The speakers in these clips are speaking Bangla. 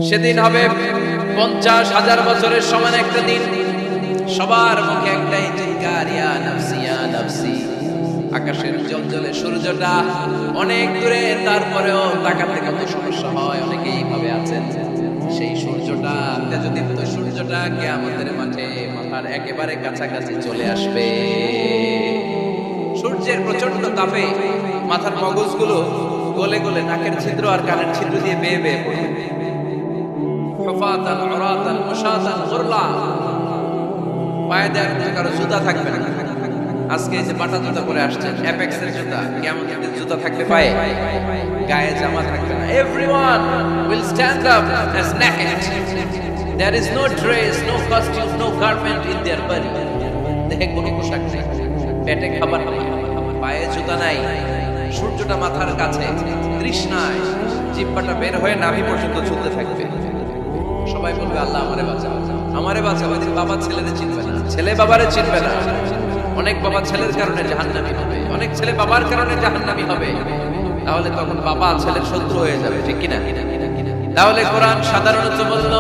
সেদিন হবে 50,000 বছরের সমান একটা দিন। সবার মুখে একটাই চিৎকার, ইয়া নাফসি ইয়া নাফসি। আকাশের জ্বলজ্বলে সূর্যটা অনেক দূরে, তারপরেও তাকাতে কত সমস্যা হয়। অনেকেই এইভাবে আছেন। সেই সূর্যটা, তেজদীপ্ত সূর্যটা কিয়ামতের মাঠে মাথার একেবারে কাছাকাছি চলে আসবে। সূর্যের প্রচন্ড তাপে মাথার মগজগুলো গলে গলে নাকের ছিদ্র আর কানের ছিদ্র দিয়ে বেয়ে বেয়ে পড়বে। হুফাতান উরাতান মুশাতান গুরলা, পায়ে দেওয়ার কারো জুতা থাকবে না। আজকে যে বাটা জুতা পরে আসছেন, অ্যাপেক্সের জুতা, কিয়ামতের দিন জুতা থাকবে পায়ে, গায়ে জামা থাকবে না। Everyone will stand up as naked. There is no dress, no costume, no garment in their body. দেহে কোনো পোশাক নেই, পেটে খাবার নেই, পায়ে জুতা নাই, সূর্যটা মাথার কাছে, তৃষ্ণায় জিহ্বাটা বের হয়ে নাভি পর্যন্ত ঝুলতে থাকবে। সবাই বলবে, আল্লাহ আমারে বাঁচাও, আমারে বাঁচাও। ওই দিন বাবা ছেলেদের চিনবে না, ছেলে বাবারে চিনবে না। অনেক বাবা ছেলের কারণে জাহান্নামী হবে, অনেক ছেলে বাবার কারণে জাহান্নামী হবে। তাহলে তখন বাবা ছেলের শত্রু হয়ে যাবে, ঠিক কিনা? তাহলে কোরআন সাধারণত বলল,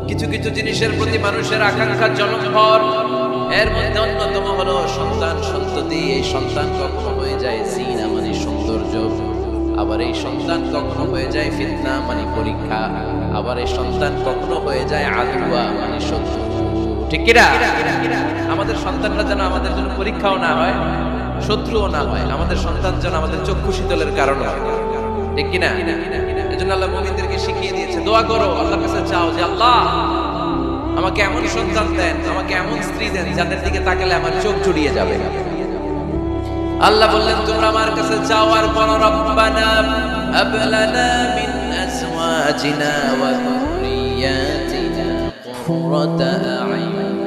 কিছু কিছু জিনিসের প্রতি মানুষের আকাঙ্ক্ষা জনকভর। এর মধ্যে অন্যতম হলো সন্তান সন্ততি। এই সন্তান কখনো হয়ে যায় জিনা মানে সৌন্দর্য, আবার এই সন্তান কখনো হয়ে যায় ফিতনা মানে পরীক্ষা, আবার এই সন্তান কখনো হয়ে যায় আদুয়া মানে শত্রু, ঠিক কিনা? আমাদের সন্তানরা যেন আমাদের জন্য পরীক্ষাও না হয়, শত্রুও না হয়। আমাদের সন্তান যেন আমাদের চক্ষু শীতলের কারণ হয়, ঠিক কিনা? এজন্য আল্লাহ মুমিনদেরকে শিখিয়ে দিয়েছে, দোয়া করো, আল্লাহর কাছে চাও যে আল্লাহ আমাকে এমন সন্তান দেন, আমাকে এমন স্ত্রী দেন যাদের দিকে তাকালে আমার চোখ জুড়িয়ে যাবে। আল্লাহ বললেন, তোমরা আমার কাছে চাও আর বলো, রব্বানা হাব লানা মিন আজওয়াজিনা ওয়া যুররিয়াতিনা কুররাতা আ'ইউন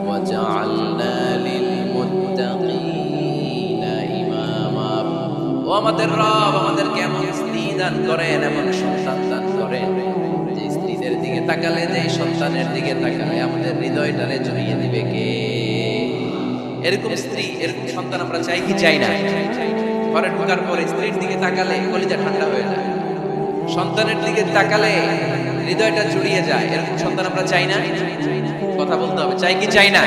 ওয়াজআলনা লিল মুত্তাকিনা ইমামা। ও আমাদের রব, আমাদেরকে এমন স্ত্রী দান করেন, এমন সন্তান দান করেন যে স্ত্রীদের দিকে তাকালে, যে সন্তানের দিকে তাকালে আমাদের হৃদয়টারে জড়িয়ে দিবে কে? এরকম স্ত্রী, এরকম সন্তান আমরা চাই কি চাই না? ঘরে ঢোকার পরে স্ত্রীর দিকে তাকালে কলিজা ঠান্ডা হয়ে যায়, সন্তানের দিকে তাকালে হৃদয়টা জুড়িয়ে যায়। এরকম সন্তান আমরা চাই না? কথা বলতে হবে, চাই কি চাই না?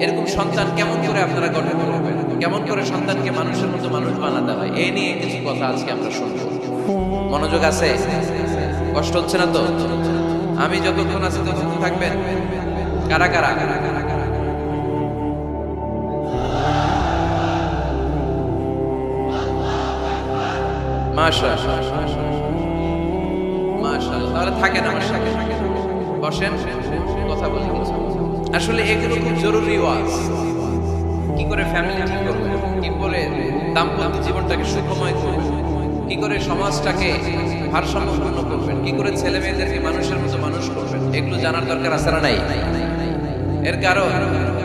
এরকম সন্তান কেমন করে আপনারা গঠন করবেন? কেমন করে সন্তানকে মানুষের মতো মানুষ বানাতে হয়, এই নিয়ে কিছু কথা আজকে আমরা শুনবো। মনোযোগ আছে? কষ্ট হচ্ছে না তো? আমি যতক্ষণ আছি ততক্ষণ থাকবেন। কারা কারা? মাশাআল্লাহ, মাশাআল্লাহ। তাহলে থাকেন আমার সাথে, বসেন, কথা বলি। আসলে এগুলো খুব জরুরি ওয়াজ। কি করে ফ্যামিলি ঠিক করবেন, কি করে দাম্পত্য জীবনটাকে সুখময় করবেন, কি করে সমাজটাকে ভারসাম্যপূর্ণ করবেন, কি করে ছেলে মেয়েদেরকে মানুষের মতো মানুষ করবেন, এগুলো জানার দরকার আছে না নাই? এর কারণ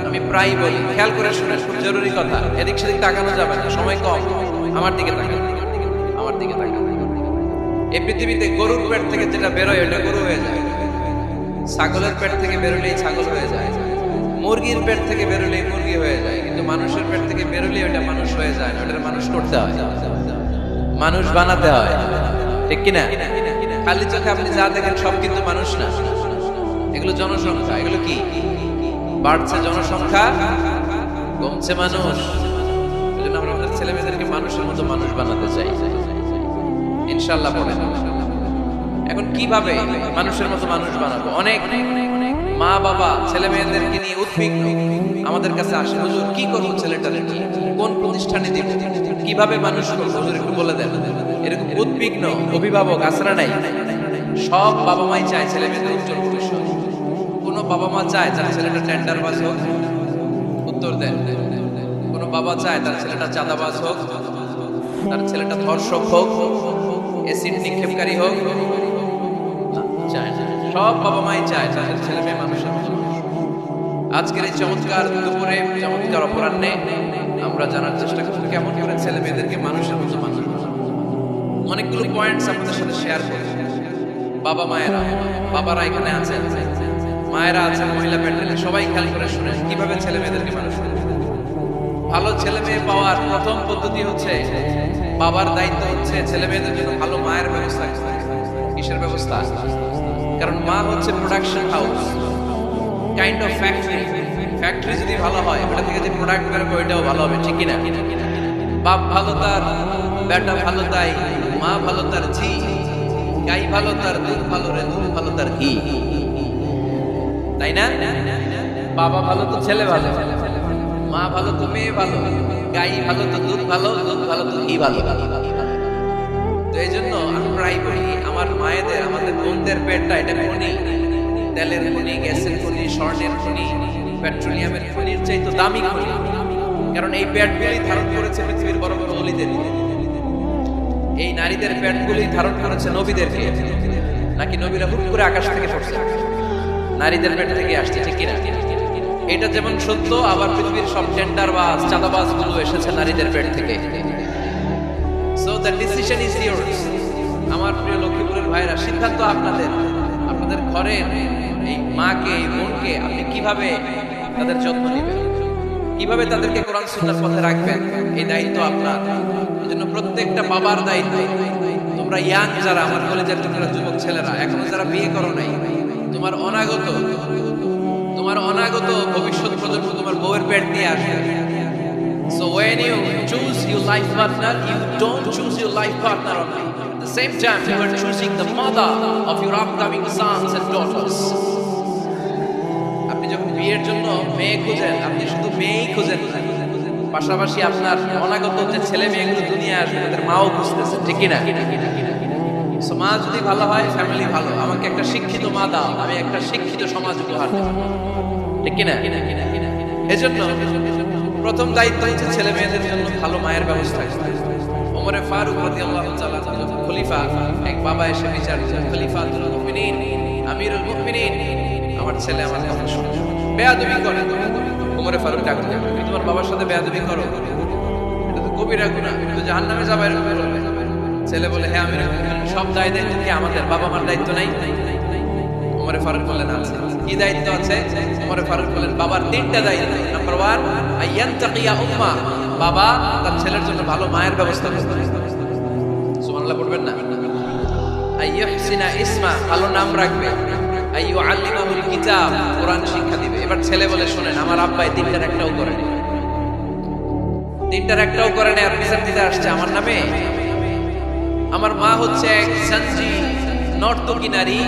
আমি প্রায় বলি, খেয়াল করে শুনে, খুব জরুরি কথা। এদিক সেদিক তাকানো যাবে না, সময় কম। আমার দিকে তাকান, আমার দিকে তাকান। এই পৃথিবীতে গরুর পেট থেকে যেটা বেরোয় ওটা গরু হয়ে যায়, ছাগলের পেট থেকে বেরোলেই ছাগল হয়ে যায়, মুরগির পেট থেকে বেরোলেই মুরগি হয়ে যায়, কিন্তু মানুষের পেট থেকে বেরোলেই ওটা মানুষ হয়ে যায় না। ওটা মানুষ করতে হয়, মানুষ বানাতে হয়, ঠিক কিনা? খালি চোখে আপনি যা দেখেন সব কিন্তু মানুষ না, এগুলো জনসংখ্যা। এগুলো কি? বাড়ছে জনসংখ্যা, কমছে মানুষ। এই জন্য আমরা আমাদের ছেলে মেয়েদেরকে মানুষের মতো মানুষ বানাতে চাই, ইনশাআল্লাহ। বলেন এখন কিভাবে মানুষের মতো মানুষ বানাবো? অনেক মা বাবা ছেলে মেয়েদেরকে নিয়ে উদ্বিগ্ন, আমাদের কাছে আসে, হুজুর কি করবো ছেলেটারে নিয়ে, কোন প্রতিষ্ঠানে দিব, কিভাবে মানুষ করবো, হুজুর একটু বলে দেন। এরকম উদ্বিগ্ন অভিভাবক আসরা নাই? সব বাবা মাই চায় ছেলে মেয়েদের উজ্জ্বল ভবিষ্যৎ। কোন বাবা মা চায় তার ছেলেটা টেন্ডারবাজ হোক? উত্তর দেন। কোন বাবা চায় তার ছেলেটা চাঁদাবাজ হোক, তার ছেলেটা ধর্ষক হোক, এসিড নিক্ষেপকারী হোক? চায় না। সব বাবা মাই চায় তাদের ছেলে মেয়ে মানুষের মতো। আজকের এই চমৎকার দুপুরে, চমৎকার অপরাহ্নে আমরা জানার চেষ্টা করব কেমন করে ছেলে মেয়েদেরকে মানুষের মতো মানুষ বানাবো। অনেকগুলো পয়েন্টস আপনাদের সাথে শেয়ার করব। বাবা মায়েরা, বাবারা এখানে আছেন, মায়েরা আছেন মহিলা প্যান্ডেলে, সবাই খেয়াল করে শুনেন কিভাবে ছেলে মেয়েদেরকে মানুষ করবে। ভালো ছেলে মেয়ে পাওয়ার প্রথম পদ্ধতি হচ্ছে, বাবার দায়িত্ব হচ্ছে ছেলে মেয়েদের জন্য ভালো মায়ের ব্যবস্থা করা। কিসের ব্যবস্থা? কারণ মা হচ্ছে production house, kind of factory. Factory যদি ভালো হয়, ওটা থেকে যে প্রোডাক্ট বেরোবে ওইটাও ভালো হবে, ঠিক কিনা? বাপ ভালো তার বেটা ভালো তাই, মা ভালো তার ঝি, গাই ভালো তার দুধ ভালো রে, দুধ ভালো তার ঘি, তাই না? বাবা ভালো তো ছেলে ভালো, মা ভালো তো মেয়ে ভালো, গাই ভালো তো দুধ ভালো, দুধ ভালো তো ঘি ভালো। তো এই জন্য আমি প্রায় বলি, আমার মায়েদের, আমাদের বোনদের পেটটা এটা খনি, তেলের খনি, গ্যাসের খনি, স্বর্ণের খনি, পেট্রোলিয়ামের খনির চাইতে দামি খনি। কারণ এই পেটগুলি ধারণ করেছে পৃথিবীর বড় বড় অলিদের, এই নারীদের পেটগুলি ধারণ করেছে নবীদেরকে। নাকি নবীরা হুট করে আকাশ থেকে পড়ছে? নারীদের পেট থেকে আসছে, ঠিক কিনা? এটা যেমন সত্য, আবার পৃথিবীর সব টেন্ডারবাজ, চাঁদাবাজ গুলো এসেছে নারীদের পেট থেকে। So the decision is yours. আমার প্রিয় লক্ষ্মীপুরের ভাইরা, সিদ্ধান্ত আপনাদের। আপনাদের ঘরের এই মাকে, এই বোনকে আপনি কিভাবে তাদের যত্ন নেবেন, কিভাবে তাদেরকে কোরআন সুন্নাহর পথে রাখবেন, এই দায়িত্ব আপনার। এজন্য প্রত্যেকটা বাবার দায়িত্ব। তোমরা ইয়াং যারা, আমার কলেজের তোমরা যুবক ছেলেরা, এখনো যারা বিয়ে করো নাই, তোমার অনাগত ভবিষ্যৎ প্রজন্ম তোমার বউয়ের পেট দিয়ে আসবে। So when you choose your life partner, you don't choose your life partner only. At the same time, you are choosing the mother of your upcoming sons and daughters. আপনি যখন বিয়ের জন্য মেয়ে খুঁজেন, আপনি শুধু মেয়েই খুঁজেন, পাশাপাশি আপনার অনাগত যে ছেলে মেয়েগুলো দুনিয়া আসবে তাদের মাও খুঁজতেছেন, ঠিক কিনা? সো মা যদি ভালো হয়, ফ্যামিলি ভালো। আমাকে একটা শিক্ষিত মা দাও, আমি একটা শিক্ষিত সমাজ উপহার দেব, ঠিক কিনা? এজন্য প্রথম দায়িত্ব হচ্ছে ছেলে মেয়েদের জন্য ভালো মায়ের ব্যবস্থা। ওমরে ফারুক রাদিয়াল্লাহু তাআলা যখন খলিফা, এক বাবা এসে বিচার দিলেন, খলিফাতুল মুমিনিন, আমিরুল মুমিনিন, আমার ছেলে আমার কথা শুনে বেয়াদবি করে। ওমরে ফারুক ডাক দিলেন, তুমি তোমার বাবার সাথে বেয়াদবি করো, এটা তো কবিরা গুনাহ, তুমি তো জাহান্নামে যাবে। ছেলে বলে, হ্যাঁ আমিরুল মুমিনিন, সব দায়িত্ব কি আমাদের? বাবা মার দায়িত্ব নাই? ওমরে ফারুক বললেন, আছে। কি দায়িত্ব আছে? ওমরে ফারুক বললেন, বাবার তিনটা দায়িত্ব। নাম্বার 1, আইয়ানতাকিয়া উম্মা, বাবা তার ছেলের জন্য ভালো মায়ের ব্যবস্থা করবে। সুবহানাল্লাহ পড়বেন না? আইয়ুহসিনা ইসমা, ভালো নাম রাখবে। আইয়ুআল্লিমাহুল কিতাব, কোরআন শিক্ষা দিবে। এবার ছেলে বলে, শুনেন, আমার আব্বাই তিনটার একটাও করেনি, তিনটার একটাও করেনি, আর বিচার দিতে আসছে আমার নামে। আমার মা হচ্ছে এক সঞ্জি নর্তকী নারী,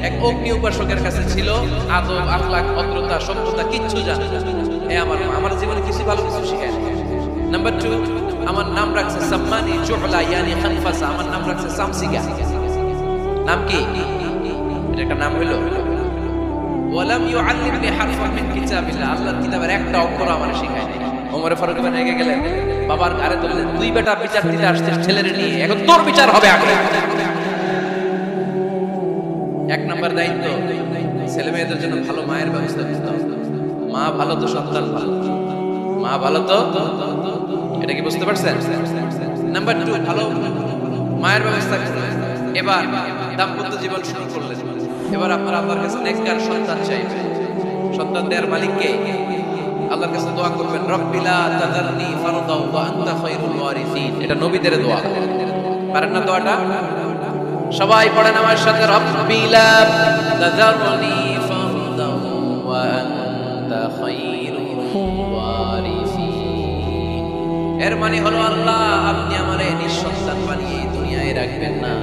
এক অগ্নি উপাসকের কাছে ছিল, আদব, আখলাক, ভদ্রতা, সভ্যতা কিচ্ছু জানে না। আমার মা আমার জীবনে কিছু ভালো কিছু শেখায়। নাম্বার 2, আমার নাম রাখছে সাম্মানি জুহলা, ইয়ানি খানফাসা, আমার নাম রাখছে সামসিকা। নাম কি? এটা একটা নাম হলো। ওয়ালাম ইউআল্লিমনি হারফান মিন কিতাবিল্লাহ, আল্লাহর কিতাবের একটা অক্ষর আমার শেখায় নাই। ওমরে ফারুক রেগে গেলেন, বাবার গায়ে তুললেন, তুই বেটা বিচার দিতে আসছিস ছেলের নিয়ে, এখন তোর বিচার হবে আগে। এক নম্বর দায়িত্ব, ছেলে মেয়েদের জন্য ভালো মায়ের ব্যবস্থা করতে হবে। মা ভালো তো সন্তান ভালো, মা ভালো তো, এটা কি বুঝতে পারছেন? নাম্বার 2, ভালো মায়ের ব্যবস্থা করতে। এবার দাম্পত্য জীবন শুরু করলেন, এবার আপনার আল্লাহর কাছে নেককার সন্তান চাইবেন। সন্তান দেওয়ার মালিক কে? আল্লাহর কাছে দোয়া করবেন, রব্বি লা তাযারনি ফারদাও ওয়া আনতা খায়রুল ওয়ারিসিন। এটা নবীদের দোয়া, পারেন না দোয়াটা? সবাই পড়েন আমার সাথে, রব্বি লা তাযারনি ফারদাও ওয়া আনতা খায়রুল ওয়ারিসিন। এর মানে হলো, আল্লাহ আপনি আমারে নিঃসন্তান বানিয়ে দুনিয়ায় রাখবেন না,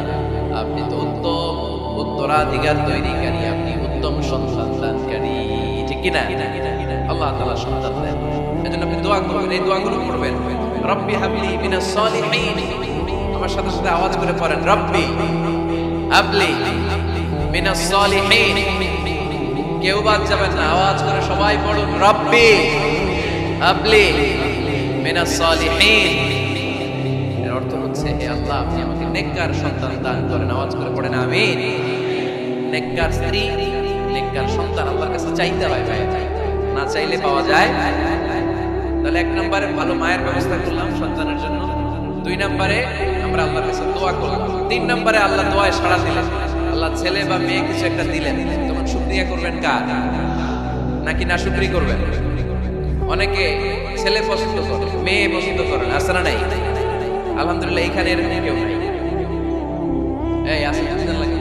আপনি তো উত্তম উত্তরাধিকার তৈরিকারী, আপনি উত্তম সন্তান দানকারী, ঠিক কিনা? আল্লাহ তাআলা সন্তান দেন, এজন্য আপনি দোয়া করবেন, এই দোয়াগুলো পড়বেন। রব্বি হাবলি মিনাস সালিহিন, আমার সাথে সাথে আওয়াজ করে পড়েন, রব্বি হাবলি মিনাস সালিহিন। কেউ বাদ যাবেন না, আওয়াজ করে সবাই পড়ুন, রব্বি হাবলি মিনাস সালিহিন। এর অর্থ হচ্ছে, হে আল্লাহ আপনি আমাকে নেককার সন্তান দান করেন। আওয়াজ করে পড়েন আমিন। নেককার স্ত্রী, নেককার সন্তান আল্লাহর কাছে চাইতে হয়, না চাইলে পাওয়া যায়। তাহলে 1 নম্বরে ভালো মায়ের ব্যবস্থা করলাম সন্তানের জন্য। 2 নম্বরে আমরা আল্লাহর কাছে দোয়া করলাম। 3 নম্বরে আল্লাহ দোয়ায় সাড়া দিলেন, আল্লাহ ছেলে বা মেয়ে কিছু একটা দিলেন, তখন শুকরিয়া করবেন কার? নাকি নাশুকরি করবেন? অনেকে ছেলে পছন্দ করে, মেয়ে পছন্দ করেন, আছে না নাই? আলহামদুলিল্লাহ, এখানে এরকম কেউ নাই। এই আছে, লাগে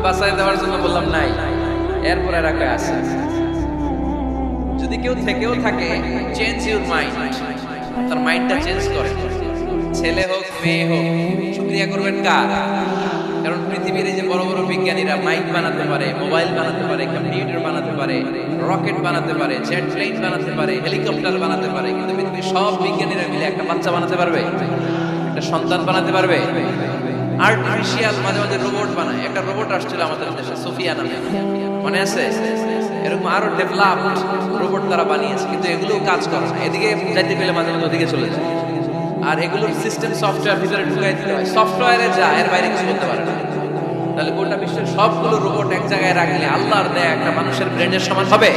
বাঁচাই দেওয়ার জন্য বললাম নাই, এরপরে রাখা আছে। যদি কেউ থেকেও থাকে, চেঞ্জ ইউর মাইন্ড, তার মাইন্ডটা চেঞ্জ করে। ছেলে হোক মেয়ে হোক, শুকরিয়া করবেন কার? কারণ পৃথিবীর এই যে বড় বড় বিজ্ঞানীরা মাইক বানাতে পারে, মোবাইল বানাতে পারে, কম্পিউটার বানাতে পারে, রকেট বানাতে পারে, জেট প্লেন বানাতে পারে, হেলিকপ্টার বানাতে পারে, কিন্তু পৃথিবীর সব বিজ্ঞানীরা মিলে একটা বাচ্চা বানাতে পারবে? একটা সন্তান বানাতে পারবে? আর্টিফিশিয়াল মাঝে মাঝে রোবট বানায়। একটা রোবট আসছিল আমাদের দেশে, সোফিয়া নামে, মনে আছে? এরকম আরো ডেভেলপড রোবট তারা বানিয়েছে, কিন্তু এগুলো কাজ করে না। এদিকে যাইতে গেলে মাঝে মাঝে ওদিকে চলে যায়। আর এগুলোর সিস্টেম সফটওয়্যার ভিতরে ঢুকাই দিতে হয়, সফটওয়্যারে যা, এর বাইরে কিছু করতে পারে না। তাহলে গোটা বিশ্বের সবগুলো রোবট এক জায়গায় রাখলে আল্লাহর দেয়া একটা মানুষের ব্রেনের সমান হবে?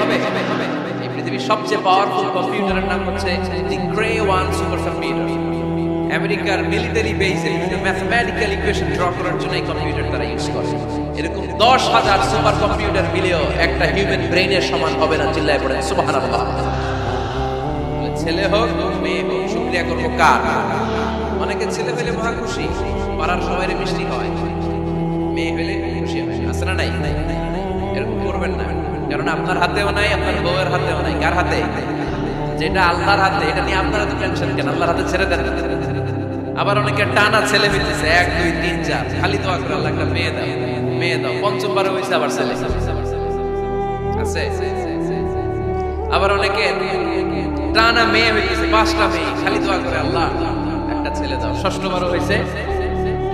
এই পৃথিবীর সবচেয়ে পাওয়ারফুল কম্পিউটারের নাম হচ্ছে দি গ্রে ওয়ান সুপার কম্পিউটার। আমেরিকার মিলিটারি বেসে ম্যাথমেটিক্যাল ইকুয়েশন ড্র করার জন্য এই কম্পিউটার তারা ইউজ করে। এরকম 10,000 সুপার কম্পিউটার মিলেও একটা হিউম্যান ব্রেইনের সমান হবে না। চিল্লায় পড়েন সুবহানাল্লাহ। ছেলে হোক মেয়ে হোক, শুকরিয়া করবো কার? অনেকে ছেলে পেলে মহা খুশি, পাড়ার সবাই মিষ্টি হয়, মেয়ে পেলে খুশি হয়, আছে না নাই? এরকম করবেন না, কারণ আপনার হাতেও নাই, আপনার বউয়ের হাতেও নাই। কার হাতে? যেটা আল্লাহর হাতে, এটা নিয়ে আপনারা তো টেনশন কেন? আল্লাহর হাতে ছেড়ে দেন। আবার অনেকে টানা ছেলে মিলতেছে, 1 2 3 4, খালি দোয়া করে আল্লাহ একটা মেয়ে দাও, মেয়ে দাও। পঞ্চমবার হয়েছে আবার ছেলে আছে। আবার অনেকে টানা মেয়ে হইতেছে, 5টা মেয়ে, খালি দোয়া করে আল্লাহ একটা ছেলে দাও। ষষ্ঠবার হয়েছে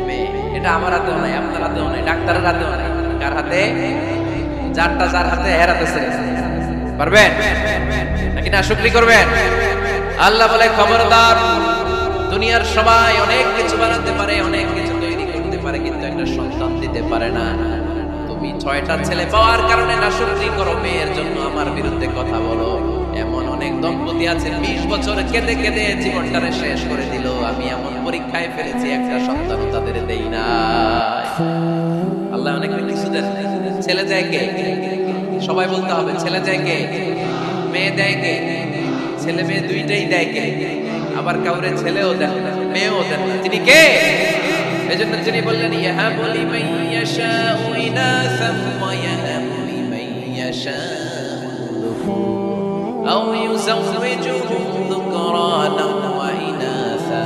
মেয়ে। এটা আমার হাতেও নাই, আপনার হাতেও নাই, ডাক্তারের হাতেও নাই। কার হাতে? যারটা যার হাতে, এর হাতে ছেলে। পারবেন নাকি না শুকরি করবেন? আল্লাহ বলে খবরদার, দুনিয়ার সবাই অনেক কিছু বানাতে পারে, অনেক কিছু তৈরি করতে পারে, কিন্তু একটা সন্তান দিতে পারে না। তুমি 6টা ছেলে পাওয়ার কারণে না শুকরি করো, মেয়ের জন্য আমার বিরুদ্ধে কথা বলো। এমন অনেক দম্পতি আছে 20 বছর কেঁদে কেঁদে জীবনটারে শেষ করে দিল। আমি এমন পরীক্ষায় ফেলেছি, একটা সন্তান তাদের দেই না। আল্লাহ অনেক কিছু দেন। ছেলে দেয় কে? সবাই বলতে হবে, ছেলে দেয় কে? মেয়ে দেয় কে? ছেলে মেয়ে দুইটাই দেয় কে? আবার কাউরে ছেলেও দেন না, মেয়েও দেন না। তিনি কে? এজন্য তিনি বললেন, ইয়াহাবু লিমান ইয়াশাউ ইনাসান ওয়া ইয়াহাবু লিমান ইয়াশাউ আও ইউযাওযিজুহুম যুকরানান ওয়া ইনাসা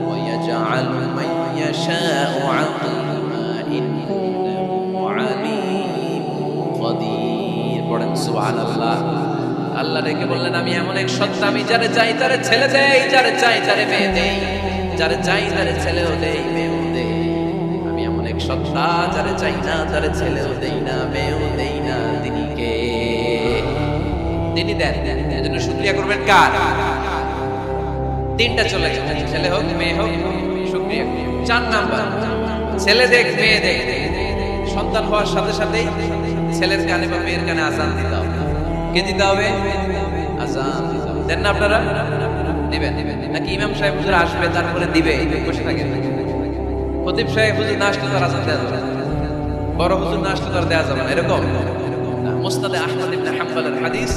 ওয়া ইয়াজআলু মান ইয়াশাউ আকিমা ইন্নাহু আলীমুন কাদির। পড়েন সুবহানাল্লাহ। আল্লাহ রেখে বললেন, আমি এমন এক সত্তা, আমি যারে চাই তারে ছেলে দেই, যারে চাই তারে মেয়ে দেই, যারে চাই তারে ছেলেও দেই, মেয়েও দেই। আমি এমন এক সত্তা, যারে চাই না তারে ছেলেও দেই না, মেয়েও দেই না। তিনি কে? তিনি দেন। এজন্য শুকরিয়া করবেন কার? 3টা চলে গেছে, ছেলে হোক মেয়ে হোক, শুকরিয়া। 4 নাম্বার, ছেলে দেখ মেয়ে দেখ। সন্তান হওয়ার সাথে সাথেই ছেলের কানে বা মেয়ের কানে আযান দিতে হবে। কে দিতে হবে? আযান দেন না আপনারা? দিবেন নাকি ইমাম সাহেব হুজুর আসবে তারপরে দিবে? বসে থাকেন। খতিব সাহেব হুজুর না আসলে তার আযান দেওয়া যাবে না, বড় হুজুর না আসলে তার দেওয়া যাবে না, এরকম না। মুসনাদে আহমদ ইবনে হাম্বলের হাদিস,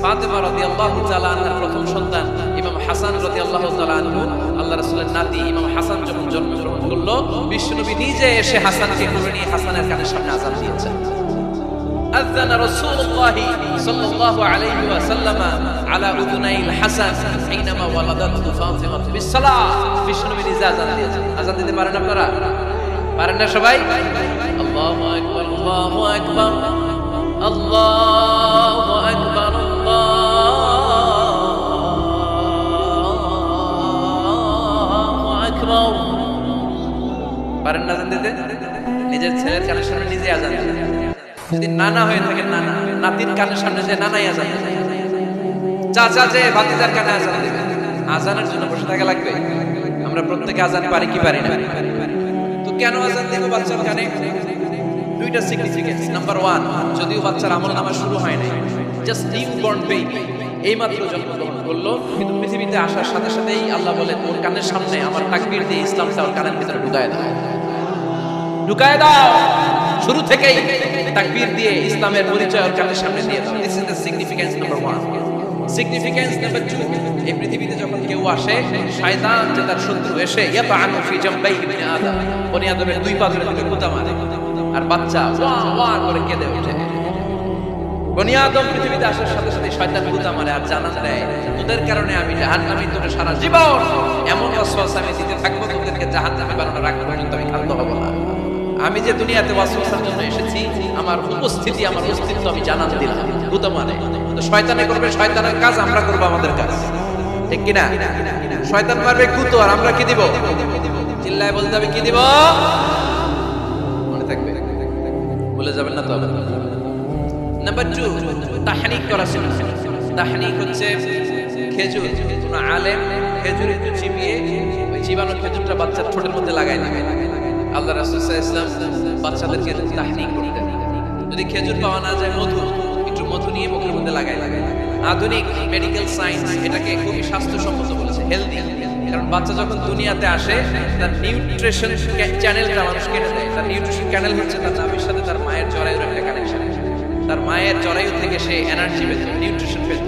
ফাতেমা রাদিয়াল্লাহু তাআলা আনহার প্রথম সন্তান ইমাম হাসান রাদিয়াল্লাহু তাআলা আনহু, আল্লাহ রাসূলের নাতি ইমাম হাসান যখন জন্মগ্রহণ করলো, বিশ্বনবী নিজে এসে হাসানকে কোলে নিয়ে হাসানের কানের সামনে আযান দিয়েছেন। أذن رسول الله صلى الله عليه وسلم على أذني الحسن حينما ولدته فاطمة بالصلاة. বিশ্বনবী নিজে আযান দিয়েছেন। আযান দিতে পারেন আপনারা? পারেন না সবাই? আল্লাহু আকবার, আল্লাহু আকবার, আল্লাহু আকবার, আল্লাহু আকবার। পারেন না আযান দিতে? নিজের ছেলের কানের সামনে নিজে আযান দিতে। যদি নানা হয়ে থাকেন, নানা নাতির কানের সামনে যে নানাই আযান দেবে, চাচা যে ভাতিজার কানে আযান দেবে। আযানের জন্য বসে থাকা লাগবে? আমরা প্রত্যেকে আযান পারি কি পারি না? তো কেন আযান দেব বাচ্চার কানে? 2টা সিগনিফিকেন্স। নাম্বার 1, যদিও বাচ্চার আমলনামা শুরু হয় নাই, জাস্ট নিউবর্ন বেবি, এইমাত্র জন্মগ্রহণ করলো, কিন্তু পৃথিবীতে আসার সাথে সাথেই আল্লাহ বলেন, ওর কানের সামনে আমার তাকবীর দিয়ে ইসলামটা ওর কানের ভিতরে ঢুকায় দাও, ঢুকায় দাও। শুরু থেকেই তাকবীর দিয়ে ইসলামের পরিচয় ওর কানের সামনে দিয়ে দাও। This is the significance number 1। Significance number 2, এই পৃথিবীতে যখন কেউ আসে, শয়তান যে তার শত্রু এসে ইয়াতাআনু ফি জামবাইহি ইবনে আদম, বনি আদমের 2 পা ধরে গুঁতা মারে। আর বাচ্চা ওয়া ওয়া করে কেঁদে ওঠে। বনি আদম পৃথিবীতে আসার সাথে সাথে শয়তান গুতা মারে আর জানান দেয়, তোদের কারণে আমি জাহান্নামে তোদের সারা জীবন এমন ওয়াসওয়াসা আমি দিতে থাকবো, তোদেরকে জাহান্নামে বানানোর আগ পর্যন্ত আমি ক্ষান্ত হব না। আমি যে দুনিয়াতে ওয়াসওয়াসার জন্য এসেছি, আমার উপস্থিতি, আমার অস্তিত্ব আমি জানান দিলাম। গুতা মানে তো শয়তানে করবে শয়তানের কাজ, আমরা করব আমাদের কাজ, ঠিক কি না? শয়তান মারবে গুতো আর আমরা কি দিব? চিল্লায় বলতে হবে কি দিব? মনে থাকবে, বলে যাবেন না তো। নাম্বার 2, তাহনিক করা ছিল। তাহনিক হচ্ছে খেজুর, কোন আলেম খেজুর একটু চিবিয়ে ওই চিবানো খেজুরটা বাচ্চার ঠোঁটের মধ্যে লাগায় না। আল্লাহ রাসূল সাল্লাল্লাহু আলাইহি ওয়াসাল্লাম বাচ্চাদেরকে তাহনিক করতেন। যদি খেজুর পাওয়া না যায়, একটু মধু নিয়ে মুখের মধ্যে লাগায়। আধুনিক মেডিকেল সায়েন্স এটাকে খুবই স্বাস্থ্যসম্মত বলেছে, হেলদি। কারণ বাচ্চা যখন দুনিয়াতে আসে, তার নিউট্রিশন চ্যানেলটা মানুষ কেটে দেয়। তার নিউট্রিশন চ্যানেল হচ্ছে তার নাভির সাথে তার মায়ের জরায়ুর একটা কানেকশন। তার মায়ের জরায়ু থেকে সে এনার্জি পেত, নিউট্রিশন পেত।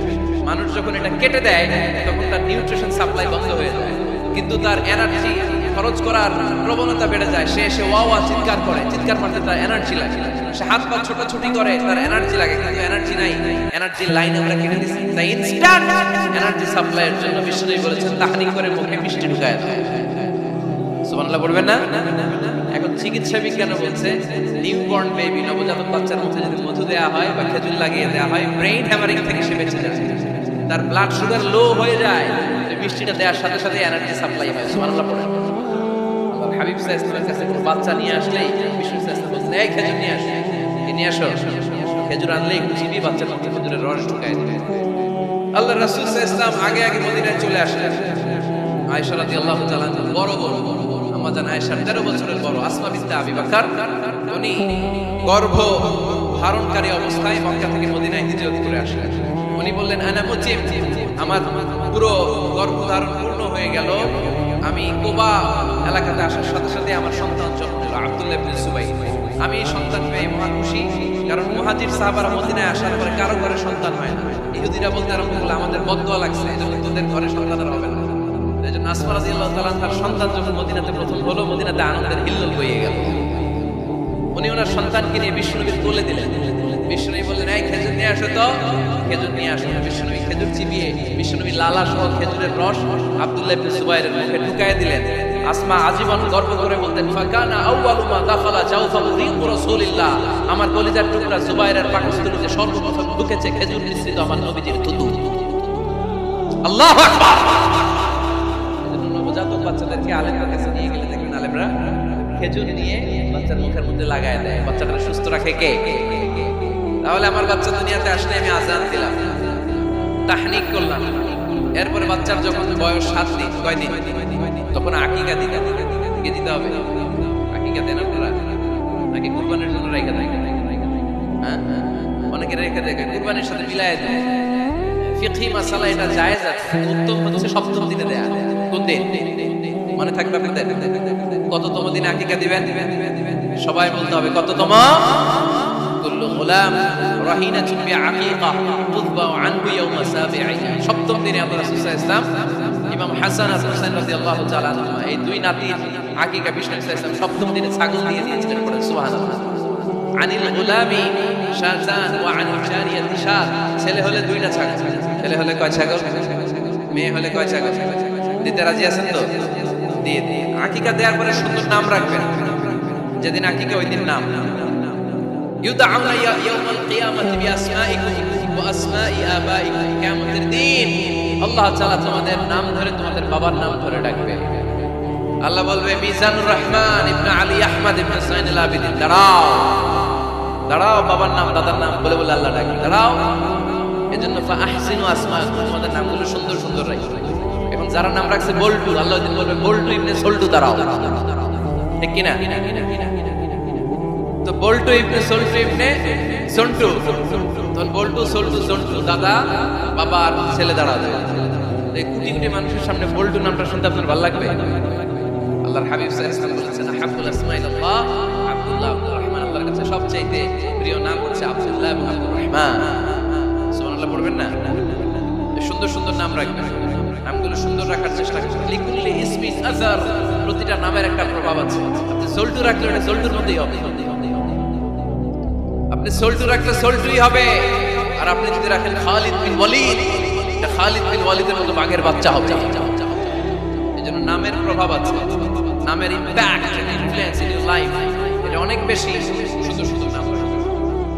মানুষ যখন এটা কেটে দেয়, তখন তার নিউট্রিশন সাপ্লাই বন্ধ হয়ে যায়, কিন্তু তার এনার্জি খরচ করার প্রবণতা বেড়ে যায়। সে এসে ওয়া ওয়া চিৎকার করে, চিৎকার মারতে তার এনার্জি লাগে। সে হাত পা ছোটাছুটি করে, তার এনার্জি লাগে, কিন্তু এনার্জি নাই। এনার্জি লাইন আমরা কেটে দিচ্ছি। তাই ইনস্ট্যান্ট এনার্জি সাপ্লাইয়ের জন্য বিশ্বনবী বলেছেন তাহনিক করে মুখে মিষ্টি ঢুকায় দাও। সুবহানাল্লাহ বলবেন না? এখন চিকিৎসা বিজ্ঞান বলছে নিউবর্ন বেবি, নবজাতক বাচ্চার মুখে যদি মধু দেওয়া হয় বা খেজুর লাগিয়ে দেওয়া হয়, ব্রেইন হ্যামারিং থেকে সে বেঁচে যায়। তার ব্লাড সুগার লো হয়ে যায়, মিষ্টিটা দেওয়ার সাথে সাথে এনার্জি সাপ্লাই হয়। সুবহানাল্লাহ পড়েন। আল্লাহর হাবিব সাল্লাল্লাহু আলাইহি ওয়াসাল্লামের কাছে কোনো বাচ্চা নিয়ে আসলেই বিষ্ণু সাল্লাল্লাহু আলাইহি ওয়াসাল্লাম বলতেন, এই খেজুর নিয়ে আসো, নিয়ে আসো। খেজুর আনলে একটু চিবি বাচ্চার মুখে খেজুরের রস ঢুকায় দিবে। আল্লাহর রাসূল সাল্লাল্লাহু আলাইহি ওয়াসাল্লাম আগে আগে মদিনায় চলে আসলেন। আয়েশা রাদিয়াল্লাহু তাআলা বড় আমাদের আয়েশার 13 বছরের বড় আসমা বিনতে আবি বকর, উনি গর্ভ ধারণকারী অবস্থায় মক্কা থেকে মদিনায় হিজরত করে আসলেন। উনি বললেন, আনা মুজিব, আমার পুরো গর্ভধারণ পূর্ণ হয়ে গেল। আমি কুবা এলাকাতে আসার সাথে সাথে আমার সন্তান জন্ম নিল, আব্দুল্লাহ ইবনে সুবাইর। আমি সন্তান পেয়ে মহা খুশি, কারণ মুহাজির সাহাবারা মদিনায় আসার পরে কারো ঘরে সন্তান হয় না। ইহুদিরা বলতে আরম্ভ করলো, আমাদের বদদোয়া লাগছে, এজন্য তোদের ঘরে সন্তান আর হবে না। এজন্য আসমা রাদিয়াল্লাহু তাআলা তার সন্তান যখন মদিনাতে প্রথম হলো, মদিনাতে আনন্দের হিল্লোল বইয়ে গেল। উনি ওনার সন্তানকে নিয়ে বিশ্বনবীর কোলে দিলেন। বিশ্বনবী বললেন, এই খেজুর নিয়ে আসো তো। খেজুর নিয়ে আসো। বিশ্বনবী খেজুর চিবিয়ে বিশ্বনবী লালা সহ খেজুরের রস আব্দুল্লাহ ইবনে সুবাইরের মুখে ঢুকায় দিলেন। আসমা আজীবন গর্ব করে বলতেন, ফাকানা আউয়ালু মা দাখালা জাওফা রিকু রাসূলিল্লাহ, আমার কলিজার টুকরা সুবাইরের পাকস্থলীতে সর্বপ্রথম ঢুকেছে খেজুর মিশ্রিত আমার নবীজির থুতু। আল্লাহু আকবার। নবজাতক বাচ্চাদেরকে আলেমদের কাছে নিয়ে গেলে দেখবেন আলেমরা খেজুর নিয়ে বাচ্চার মুখের মধ্যে লাগায় দেয়। বাচ্চাটা সুস্থ রাখে কে? তাহলে আমার বাচ্চা দুনিয়াতে আসলে আমি আজান দিলাম, তাহনিক করলাম, এরপরে বাচ্চার যখন বয়স 7 দিন, কয় দিন, তখন আকিকা দিতে হবে। আকিকা দেন আপনারা নাকি কুরবানির জন্য রেখে দেয়? হ্যাঁ, অনেকে রেখে দেয়, কুরবানির সাথে মিলায় দেয়। ফিকহি মাসালা এটা জায়েজ আছে, উত্তম হচ্ছে 7ম দিনে দেয়া। কোন দিন মনে থাকবে আপনাদের? কততম দিনে আকিকা দিবেন? সবাই বলতে হবে কততম? কুল্লু গুলাম রাহিনাতুন বিআকিকা তুযবাউ আনহু ইয়াওমা সাবিঈহা। 7ম দিনে আল্লাহ রাসূল সাল্লাল্লাহু আলাইহি ওয়াসাল্লাম ইমাম হাসান আর হুসাইন রাদিয়াল্লাহু তাআলা আনহুমা, এই দুই নাতির আকিকা বিষ্ণু সাল্লাল্লাহু আলাইহি ওয়াসাল্লাম 7ম দিনে ছাগল দিয়ে দিয়েছিলেন। পড়েন সুবহানাল্লাহ। আনিল গুলামি শাযান ওয়া আনিল জারিয়াতি শাত। ছেলে হলে 2টা ছাগল, ছেলে হলে কয় ছাগল, মেয়ে হলে কয় ছাগল? দিতে রাজি আছেন তো? দিয়ে আকিকা দেওয়ার পরে সুন্দর নাম রাখবেন। যেদিন আকিকা ওই দিন নাম ইউদাউনা ইয়াউমাল কিয়ামাতি বিআসমাইকুম ওয়া আসমাই আবাইকুম। কিয়ামতের দিন আল্লাহ তাআলা তোমাদের নাম ধরে, তোমাদের বাবার নাম ধরে ডাকবে। আল্লাহ বলবে, মিজানুর রহমান ইবনে আলী আহমদ ইবনে সাইনুল আবিদিন, দাঁড়াও দাঁড়াও, বাবার নাম দাদার নাম বলে বলে আল্লাহ ডাকবে, দাঁড়াও। এজন্য ফাআহসিনু আসমাকুম, তোমাদের নামগুলো সুন্দর সুন্দর রাখো। এখন যারা নাম রাখছে বল্টু, আল্লাহ দিন বলবে বল্টু ইবনে সল্টু, দাঁড়াও, ঠিক কি না? তো বল্টু ইবনে সল্টু ইবনে সন্টু, তখন বল্টু সল্টু সন্টু, দাদা বাবা আর ছেলে দাঁড়াও। এই কোটি কোটি মানুষের সামনে বল্টু নামটা শুনতে আপনার ভালো লাগবে? আল্লাহর হাবিব সাল্লাল্লাহু আলাইহি ওয়াসাল্লাম বলেছেন, হাব্বুল আসমাইল্লাহ আব্দুল্লাহ আব্দুর রহমান। আল্লাহর কাছে সবচেয়ে প্রিয় নাম হচ্ছে আব্দুল্লাহ এবং আব্দুর রহমান। সুবহানাল্লাহ পড়বেন না? সুন্দর সুন্দর নাম রাখবেন, নামগুলো সুন্দর রাখার চেষ্টা করবেন। লিকুল্লি ইসমিন আযার, প্রতিটা নামের একটা প্রভাব আছে। আপনি সল্টু রাখলে ওটা সল্টুর মধ্যেই হবে। আপনি সল্টু রাখলে সল্টুই হবে, আর আপনি যদি রাখেন খালিদ বিন ওয়ালিদ, এটা খালিদ বিন ওয়ালিদের মতো বাঘের বাচ্চা হবে। এজন্য নামের প্রভাব আছে, নামের impact influence in your life এটা অনেক বেশি। শুধু শুধু নাম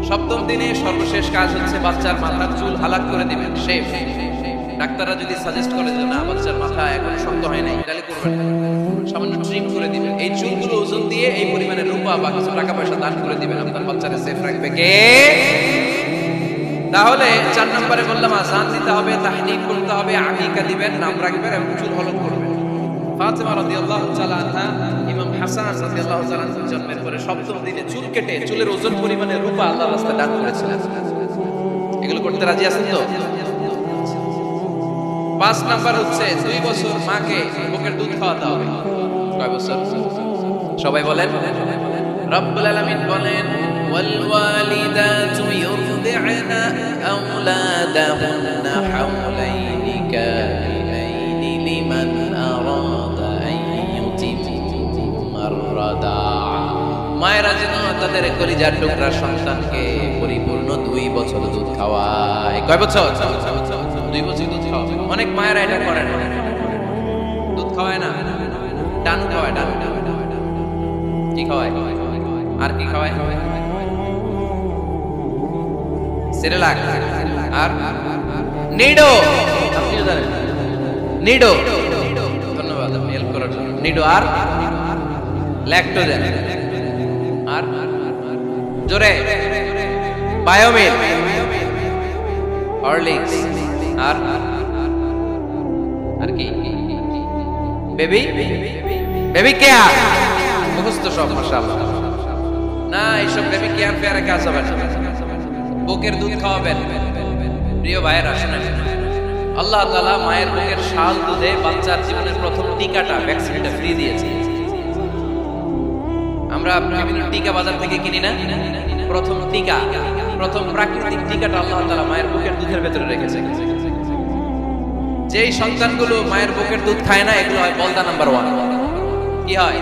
সপ্তম দিনে সর্বশেষ কাজ হচ্ছে বাচ্চার মাথার চুল হালাক করে দিবেন, শেভ। ডাক্তাররা যদি সাজেস্ট করে যে না বাচ্চার মাথা এখন শক্ত হয় নাই, তাহলে করবেন না, সামান্য ট্রিম করে দিবেন। এই চুলগুলো ওজন দিয়ে এই পরিমাণে রূপা বা কিছু টাকা পয়সা দান করে দিবেন, আপনার বাচ্চাকে সেফ রাখবে কে? তাহলে 4 নম্বরে বললাম আযান দিতে হবে, তাহনিক করতে হবে, আকিকা দিবেন, নাম রাখবেন এবং চুল হলক করবেন। ফাতেমা রাদিয়াল্লাহু তাআলা আনহা ইমাম হাসান রাদিয়াল্লাহু তাআলা আনহু জন্মের পরে সপ্তম দিনে চুল কেটে চুলের ওজন পরিমাণে রূপা আল্লাহর রাস্তায় দান করেছিলেন। এগুলো করতে রাজি আছেন তো? 5 নাম্বার হচ্ছে 2 বছর মাকে বুকের দুধ খাওয়াতে হবে। কয় বছর? সবাই বলেন। রব্বুল আলামিন বলেন ওয়াল ওয়ালিদাতু ইউরদি'না আওলাদাহুন্না হাওলাইনি কামিলাইনি লিমান আরাদা আন ইউতিম্মার রাদা'a। মায়েরা যেন তাদের কলিজার টুকরা সন্তানকে পরিপূর্ণ 2 বছর দুধ খাওয়ায়। কয় বছর? 2 বছর দুধ খাওয়াবে। অনেক মায়েরা এটা করে না, দুধ খাওয়ায় না, ডানু খাওয়ায়। ডানু কি খাওয়ায়? আর কি খাওয়ায়? সেরেলাক আর নিডো। আপনিও জানেন নিডো? ধন্যবাদ আপনি হেল্প করার জন্য। নিডো আর ল্যাকটোজেন আর জোরে বায়োমিল, হরলিক্স আর কি? Baby care. মুখস্থ সব মাশাআল্লাহ। না এইসব বেবি কেয়ার ফেয়ারে কাজ হবে না। বুকের দুধ খাওয়াবেন। প্রিয় ভাইয়েরা শুনেন, আল্লাহ তাআলা মায়ের বুকের শাল দুধে বাচ্চার জীবনের প্রথম টিকাটা, ভ্যাকসিনটা ফ্রি দিয়েছে। আমরা বিভিন্ন টিকা বাজার থেকে কিনি না, প্রথম টিকা, প্রথম প্রাকৃতিক টিকাটা আল্লাহ তাআলা মায়ের বুকের দুধের ভেতরে রেখেছে। যেই সন্তানগুলো মায়ের বুকের দুধ খায় না, এগুলো হয় বলদা নাম্বার 1। কি হয়?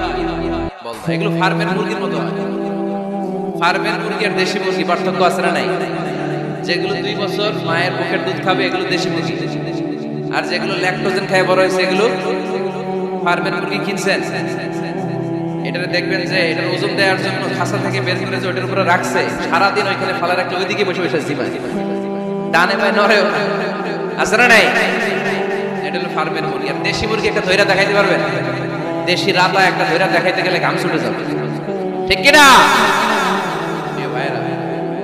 বলদা। এগুলো ফার্মের মুরগির মতো হয়। ফার্মের মুরগি আর দেশি মুরগি পার্থক্য আছে না নাই? যেগুলো 2 বছর মায়ের বুকের দুধ খাবে এগুলো দেশি মুরগি, আর যেগুলো ল্যাকটোজেন খায় বড় হয়েছে এগুলো ফার্মের মুরগি। কিনছেন? এটা দেখবেন যে এটার ওজন দেওয়ার জন্য খাসা থেকে বের করে যে ওটার উপরে রাখছে, সারাদিন ওইখানে ফালা রাখলে ওইদিকে বসে বসে জিমায়, ডানে বাই নড়েও আছে না নাই? এটা হলো ফার্মের মুরগি। আর দেশি মুরগি একটা ধৈরা দেখাইতে পারবেন? দেশি রাতা একটা ধৈরা দেখাইতে গেলে ঘাম ছুটে যাবে, ঠিক কিনা?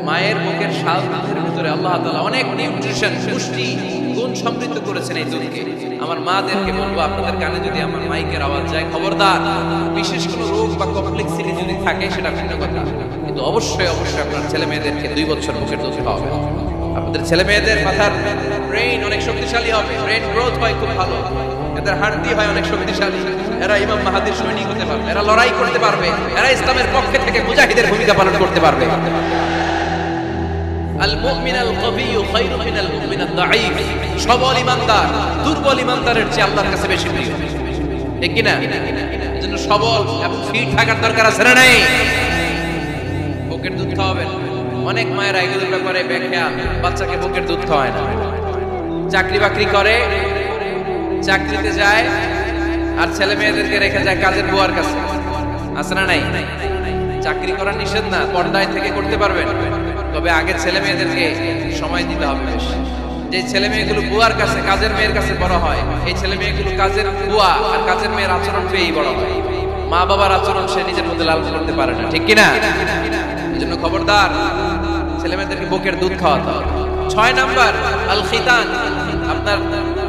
মায়ের বুকের শাল দুধের ভিতরে আল্লাহ তাআলা অনেক নিউট্রিশন, পুষ্টি গুণ সমৃদ্ধ করেছেন এই দুধকে। আমার মাদেরকে বলবো, আপনাদের কানে যদি আমার মাইকের আওয়াজ যায়, খবরদার। বিশেষ কোনো রোগ বা কমপ্লেক্সিটি যদি থাকে সেটা ভিন্ন কথা, কিন্তু অবশ্যই অবশ্যই আপনার ছেলে মেয়েদেরকে 2 বছর বুকের দুধ খাওয়াবেন। আপনাদের ছেলে মেয়েদের মাথার ব্রেইন অনেক শক্তিশালী হবে, ব্রেইন গ্রোথ হয় খুব ভালো, এদের হাড়ি হয় অনেক শক্তিশালী, এরা ইমাম মাহাদির সৈনিক হতে পারবে, এরা লড়াই করতে পারবে, এরা ইসলামের পক্ষে থেকে মুজাহিদের ভূমিকা পালন করতে পারবে। আল মুমিন আল কবিয়্যু খায়রুম মিনাল মুমিন আদ দাঈফ। সবল ঈমানদার দুর্বল ঈমানদারের চেয়ে আল্লাহর কাছে বেশি প্রিয়, ঠিক কি না? এজন্য সবল এবং ফিট থাকার দরকার আছে না নাই? বুকের দুধ খাওয়াবেন। অনেক মায়েরা এগুলোর ব্যাপারে বেখেয়াল, বাচ্চাকে বুকের দুধ খাওয়ায় না। চাকরি বাকরি করে, চাকরিতে যায়, আর ছেলে মেয়েদেরকে রেখে যায় কাজের বুয়ার কাছে, আছে না নাই? চাকরি করা নিষেধ না, পর্দায় থেকে করতে পারবেন, তবে আগে ছেলে মেয়েদেরকে সময় দিতে হবে বেশি। যে ছেলে মেয়েগুলো বুয়ার কাছে, কাজের মেয়ের কাছে বড় হয়, এই ছেলে মেয়েগুলো কাজের বুয়া আর কাজের মেয়ের আচরণ পেয়েই বড় হয়। মা বাবার আচরণ সে নিজের মধ্যে লালন করতে পারে না, ঠিক কিনা? এজন্য খবরদার, ছেলে মেয়েদেরকে বুকের দুধ খাওয়াতে হবে। 6 নাম্বার আল খিতান। আপনার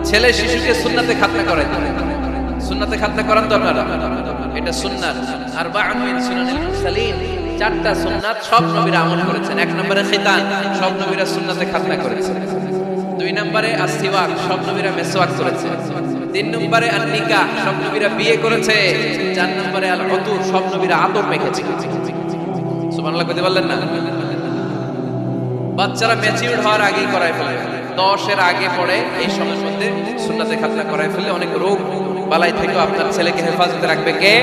ছেলে শিশুকে সুন্নাতে খাতনা করাই দিবেন। সুন্নাতে খাতনা করান তো আপনারা, এটা সুন্নাত। আরবাউন মিন সুনানিল মুরসালিন, 4টা সুন্নাত সব নবীরা আমল করেছেন। 1 নম্বরে খিতান, সব নবীরা সুন্নাতে খাতনা করেছেন। 2 নম্বরে আসওয়াক, সব নবীরা মেসওয়াক করেছে। 3 নম্বরে আন নিকাহ, সব নবীরা বিয়ে করেছে। 4 নম্বরে আল উতুর, সব নবীরা আতর মেখেছে। সুবহানাল্লাহ কইতে পারলেন না? বাচ্চারা ম্যাচিউরড হওয়ার আগেই করায় ফেলে, 10 এর আগে পড়ে এই সময়ের মধ্যে সুন্নাতে খাতনা করায় ফেললে অনেক রোগ বালাই থেকে আপনার ছেলেকে হেফাজতে রাখবে কে?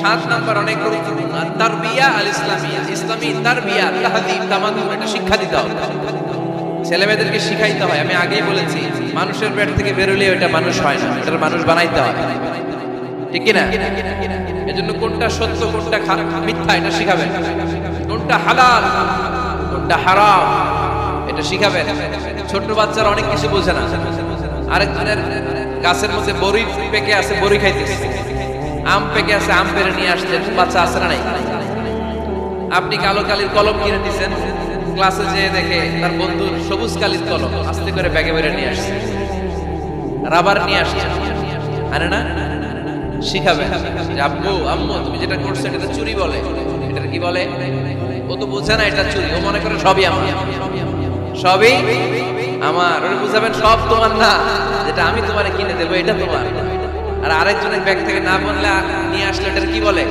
7 নাম্বার অনেক গুরুত্বপূর্ণ, তারবিয়া আল ইসলামিয়া, ইসলামী তারবিয়া, তাহযীব, তামাদ্দুন, এটা শিক্ষা দিতে হবে। ছেলেমেয়েদেরকে শিখাইতে হয়। আমি আগেই বলেছি, মানুষের পেট থেকে বেরোলে ওটা মানুষ হয় না, এটার মানুষ বানাইতে হয়, ঠিক কি না? এজন্য কোনটা সত্য কোনটা মিথ্যা এটা শিখাবেন, কোনটা হালাল কোনটা হারাম এটা শিখাবেন। ছোট বাচ্চারা অনেক কিছু বোঝে না। আরেকজনের গাছের মধ্যে বড়ি পেকে আছে, বড়ি খাইতেছে, আম পেকে আছে, আম পেরে নিয়ে আসছে, বাচ্চা আছে না নাই? আপনি কালো কালির কলম কিনে দিচ্ছেন, ক্লাসে যেয়ে দেখে তার বন্ধুর সবুজ কালির কলম আস্তে করে ব্যাগে বেরে নিয়ে আসছে, রাবার নিয়ে আসছে, আরে না? শিখাবেন যে আব্বু আম্মু তুমি যেটা করছো এটা চুরি বলে, এটা কি বলে? ও তো বোঝে না এটা চুরি, ও মনে করে সবই আমার, সবই আমার। ওরে বুঝাবেন সব তোমার না, যেটা আমি তোমারে কিনে দেবো এটা তোমার। আর আরেকজনের ব্যাগ থেকে না বললে নিয়ে আসলে এটা কি বলে?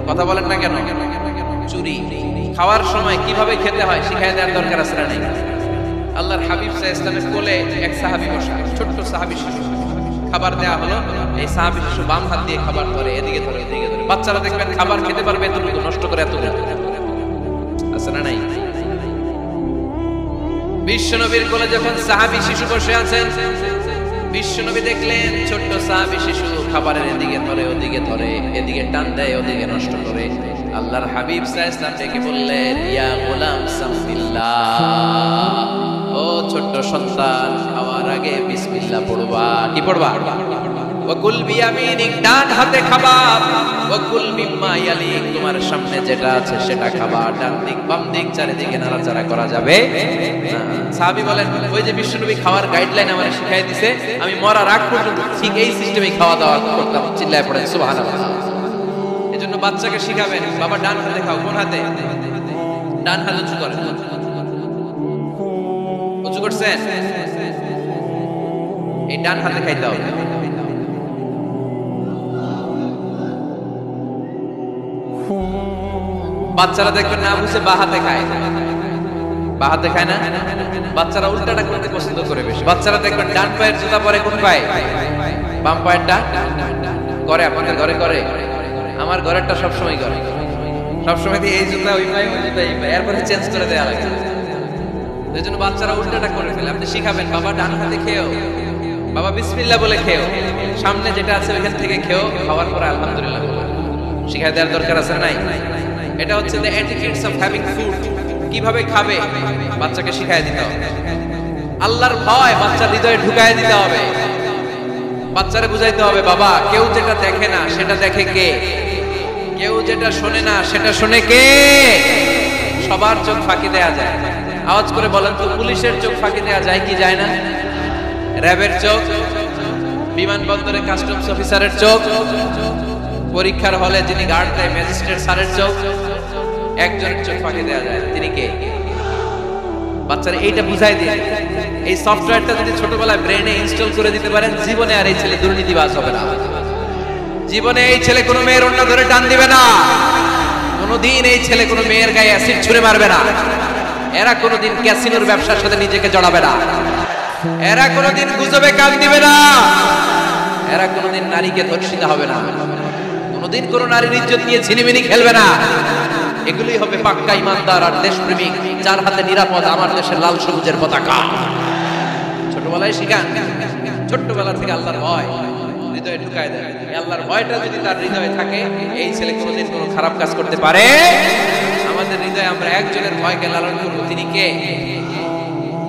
কথা বলেন না কেন? চুরি। খাওয়ার সময় কিভাবে খেতে হয় শিখাই দেওয়ার দরকার আছে না নাই? আল্লাহর হাবিব সাল্লাল্লাহু আলাইহি ওয়াসাল্লামের কোলে এক সাহাবী বসা, ছোট্ট সাহাবী শিশু, খাবার দেয়া হলো, এই সাহাবী শিশু বাম হাত দিয়ে খাবার ধরে এদিকে ধরে এদিকে ধরে। বাচ্চারা দেখবেন খাবার খেতে পারবে এতটুকু, নষ্ট করে এতটুকু আছে না নাই? বিশ্বনবীর কোলে যখন সাহাবী শিশু বসে আছেন, বিশ্বনবী দেখলেন ছোট্ট সাহাবী শিশু খাবারের এদিকে ধরে ওদিকে ধরে, এদিকে টান দেয় ওদিকে নষ্ট করে। আল্লাহর হাবিব সাল্লাল্লাহু আলাইহি ওয়াসাল্লাম ডেকে বললেন, ইয়া গোলাম সামিল্লাহ, ও ছোট্ট সন্তান, খাওয়ার আগে বিসমিল্লাহ পড়বা। কি পড়বা? ওয়াকুল বিয়ামিনিক, ডান হাতে খাবা, ওয়াকুল মিম্মা ইয়ালিক, তোমার সামনে যেটা আছে সেটা খাবা। ডান দিক বাম দিক চারিদিকে নাড়াচাড়া করা যাবে না। সাহাবী বলেন, ওই যে বিশ্বনবী খাওয়ার গাইডলাইন আমারে শিখাই দিয়েছে, আমি মরার আগ পর্যন্ত ঠিক এই সিস্টেমেই খাওয়া দাওয়া করতাম। চিল্লায় পড়েন সুবহানাল্লাহ। এজন্য বাচ্চাকে শিখাবেন, বাবা ডান হাতে খাও। কোন হাতে? ডান হাত উঁচু করেন। উঁচু করছেন? এই ডান হাতে খাইতে হবে। বাচ্চারা দেখবেন না বুঝে বা হাতে খায়, বা হাতে খায় না। বাচ্চারা উল্টাটা করতে পছন্দ করে বেশি। বাচ্চারা দেখবেন ডান পায়ের জুতা পরে কোন পায়ে? বাম পায়েরটা করে। আপনাদের ঘরে করে? আমার ঘরেরটা সবসময় করে, সবসময় এই জুতা ওই পায়ে, ওই জুতা এই পায়ে, এরপরে চেঞ্জ করে দেওয়া লাগে। এই জন্য বাচ্চারা উল্টাটা করে ফেলে। আপনি শিখাবেন, বাবা ডান হাতে খেও, বাবা বিসমিল্লাহ বলে খেও, সামনে যেটা আছে ওইখান থেকে খেও, খাওয়ার পরে আলহামদুলিল্লাহ বলো। শিখাই দেওয়ার দরকার আছে নাই? এটা হচ্ছে the etiquettes of having food, কিভাবে খাবে বাচ্চাকে শিখাই দিতে হবে। আল্লাহর ভয় বাচ্চার হৃদয়ে ঢুকায় দিতে হবে। বাচ্চারে বুঝাইতে হবে, বাবা কেউ যেটা দেখে না সেটা দেখে কে, কেউ যেটা শোনে না সেটা শোনে কে। সবার চোখ ফাঁকি দেয়া যায়। আওয়াজ করে বলেন তো, পুলিশের চোখ ফাঁকি দেয়া যায় কি যায় না? র্যাবের চোখ, বিমানবন্দরে কাস্টমস অফিসারের চোখ, পরীক্ষার হলে যিনি গার্ড দেয় ম্যাজিস্ট্রেট স্যারের চোখ, একজনের চোখ ফাঁকি দেয়া যায়। তিনি কে? বাচ্চারা এইটা বুঝাই দিয়ে, এই সফটওয়্যারটা যদি ছোটবেলায় ব্রেনে ইনস্টল করে দিতে পারেন, জীবনে আর এই ছেলে দুর্নীতিবাজ হবে না। জীবনে এই ছেলে কোনো মেয়ের ওড়না ধরে টান দিবে না, কোনোদিন এই ছেলে কোনো মেয়ের গায়ে অ্যাসিড ছুঁড়ে মারবে না, এরা কোনোদিন ক্যাসিনোর ব্যবসার সাথে নিজেকে জড়াবে না, এরা কোনোদিন গুজবে কান দিবে না, এরা কোনোদিন নারীকে ধর্ষিত হবে না, কোনোদিন কোনো নারীর ইজ্জত নিয়ে ছিনিমিনি খেলবে না। এগুলোই হবে পাক্কা ইমানদার আর দেশপ্রেমিক, যার হাতে নিরাপদ আমার দেশের লাল সবুজের পতাকা। ছোটবেলায় শিখান, ছোট্টবেলা থেকে আল্লাহর ভয় হৃদয়ে ঢুকায় দেয়। আল্লাহর ভয়টা যদি তার হৃদয়ে থাকে, এই ছেলে কোনোদিন কোনো খারাপ কাজ করতে পারে। আমাদের হৃদয়ে আমরা একজনের ভয়কে লালন করবো, তিনি কে?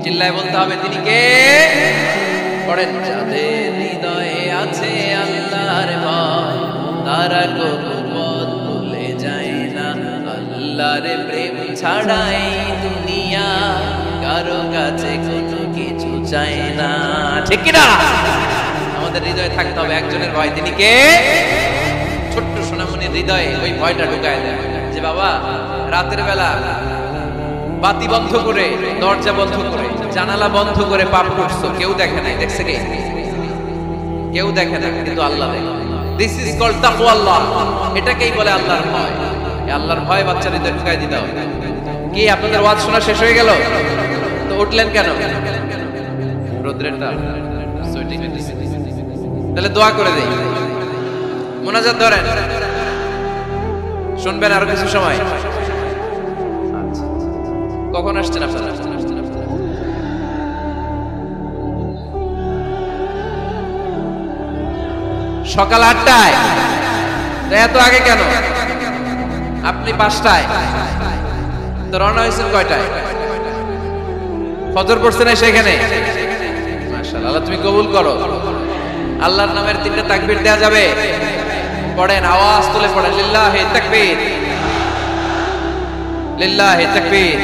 চিল্লায় বলতে হবে, তিনি কে? পড়েন, যাদের হৃদয়ে আছে আল্লাহর ভয়, তারা কোনো পথ ভুলে যায় না। আল্লাহর প্রেম ছাড়াই দুনিয়া কারো কাছে কোনো কিছু চায় না। ঠিক কি না? আমাদের হৃদয়ে থাকতে হবে একজনের ভয়, তিনি কে? ছোট্ট সোনামণির হৃদয়ে ওই ভয়টা ঢুকায় দেয় যে বাবা রাতের বেলা বাতি বন্ধ করে, দরজা বন্ধ করে, জানালা বন্ধ করে পাপ করছো, কেউ দেখে নাই। দেখছে কে? কেউ দেখে না, কিন্তু আল্লাহ দেখে। দিস ইজ কল্ড তাকওয়াল্লাহ। এটাকেই বলে আল্লাহর ভয়। এই আল্লাহর ভয় বাচ্চার হৃদয়ে ঢুকায় দিতে হবে। কি আপনাদের ওয়াজ শোনা শেষ হয়ে গেল? তো উঠলেন কেন? রোদ্রেরটা তাহলে দোয়া করে দেই, মোনাজাত ধরেন। শুনবেন আরো কিছু সময়? কখন আসছেন আপনারা? সকাল 8টায়। এত আগে কেন? আপনি 5টায়, তো রওনা হয়েছেন কয়টায়? ফজর পড়ছে না সেখানে? মাশাআল্লাহ, আল্লাহ তুমি কবুল করো। আল্লাহর নামের 3টা তাকবীর দেয়া যাবে? পড়েন, আওয়াজ তুলে পড়েন, লিল্লাহি তাকবীর, লিল্লাহি তাকবীর,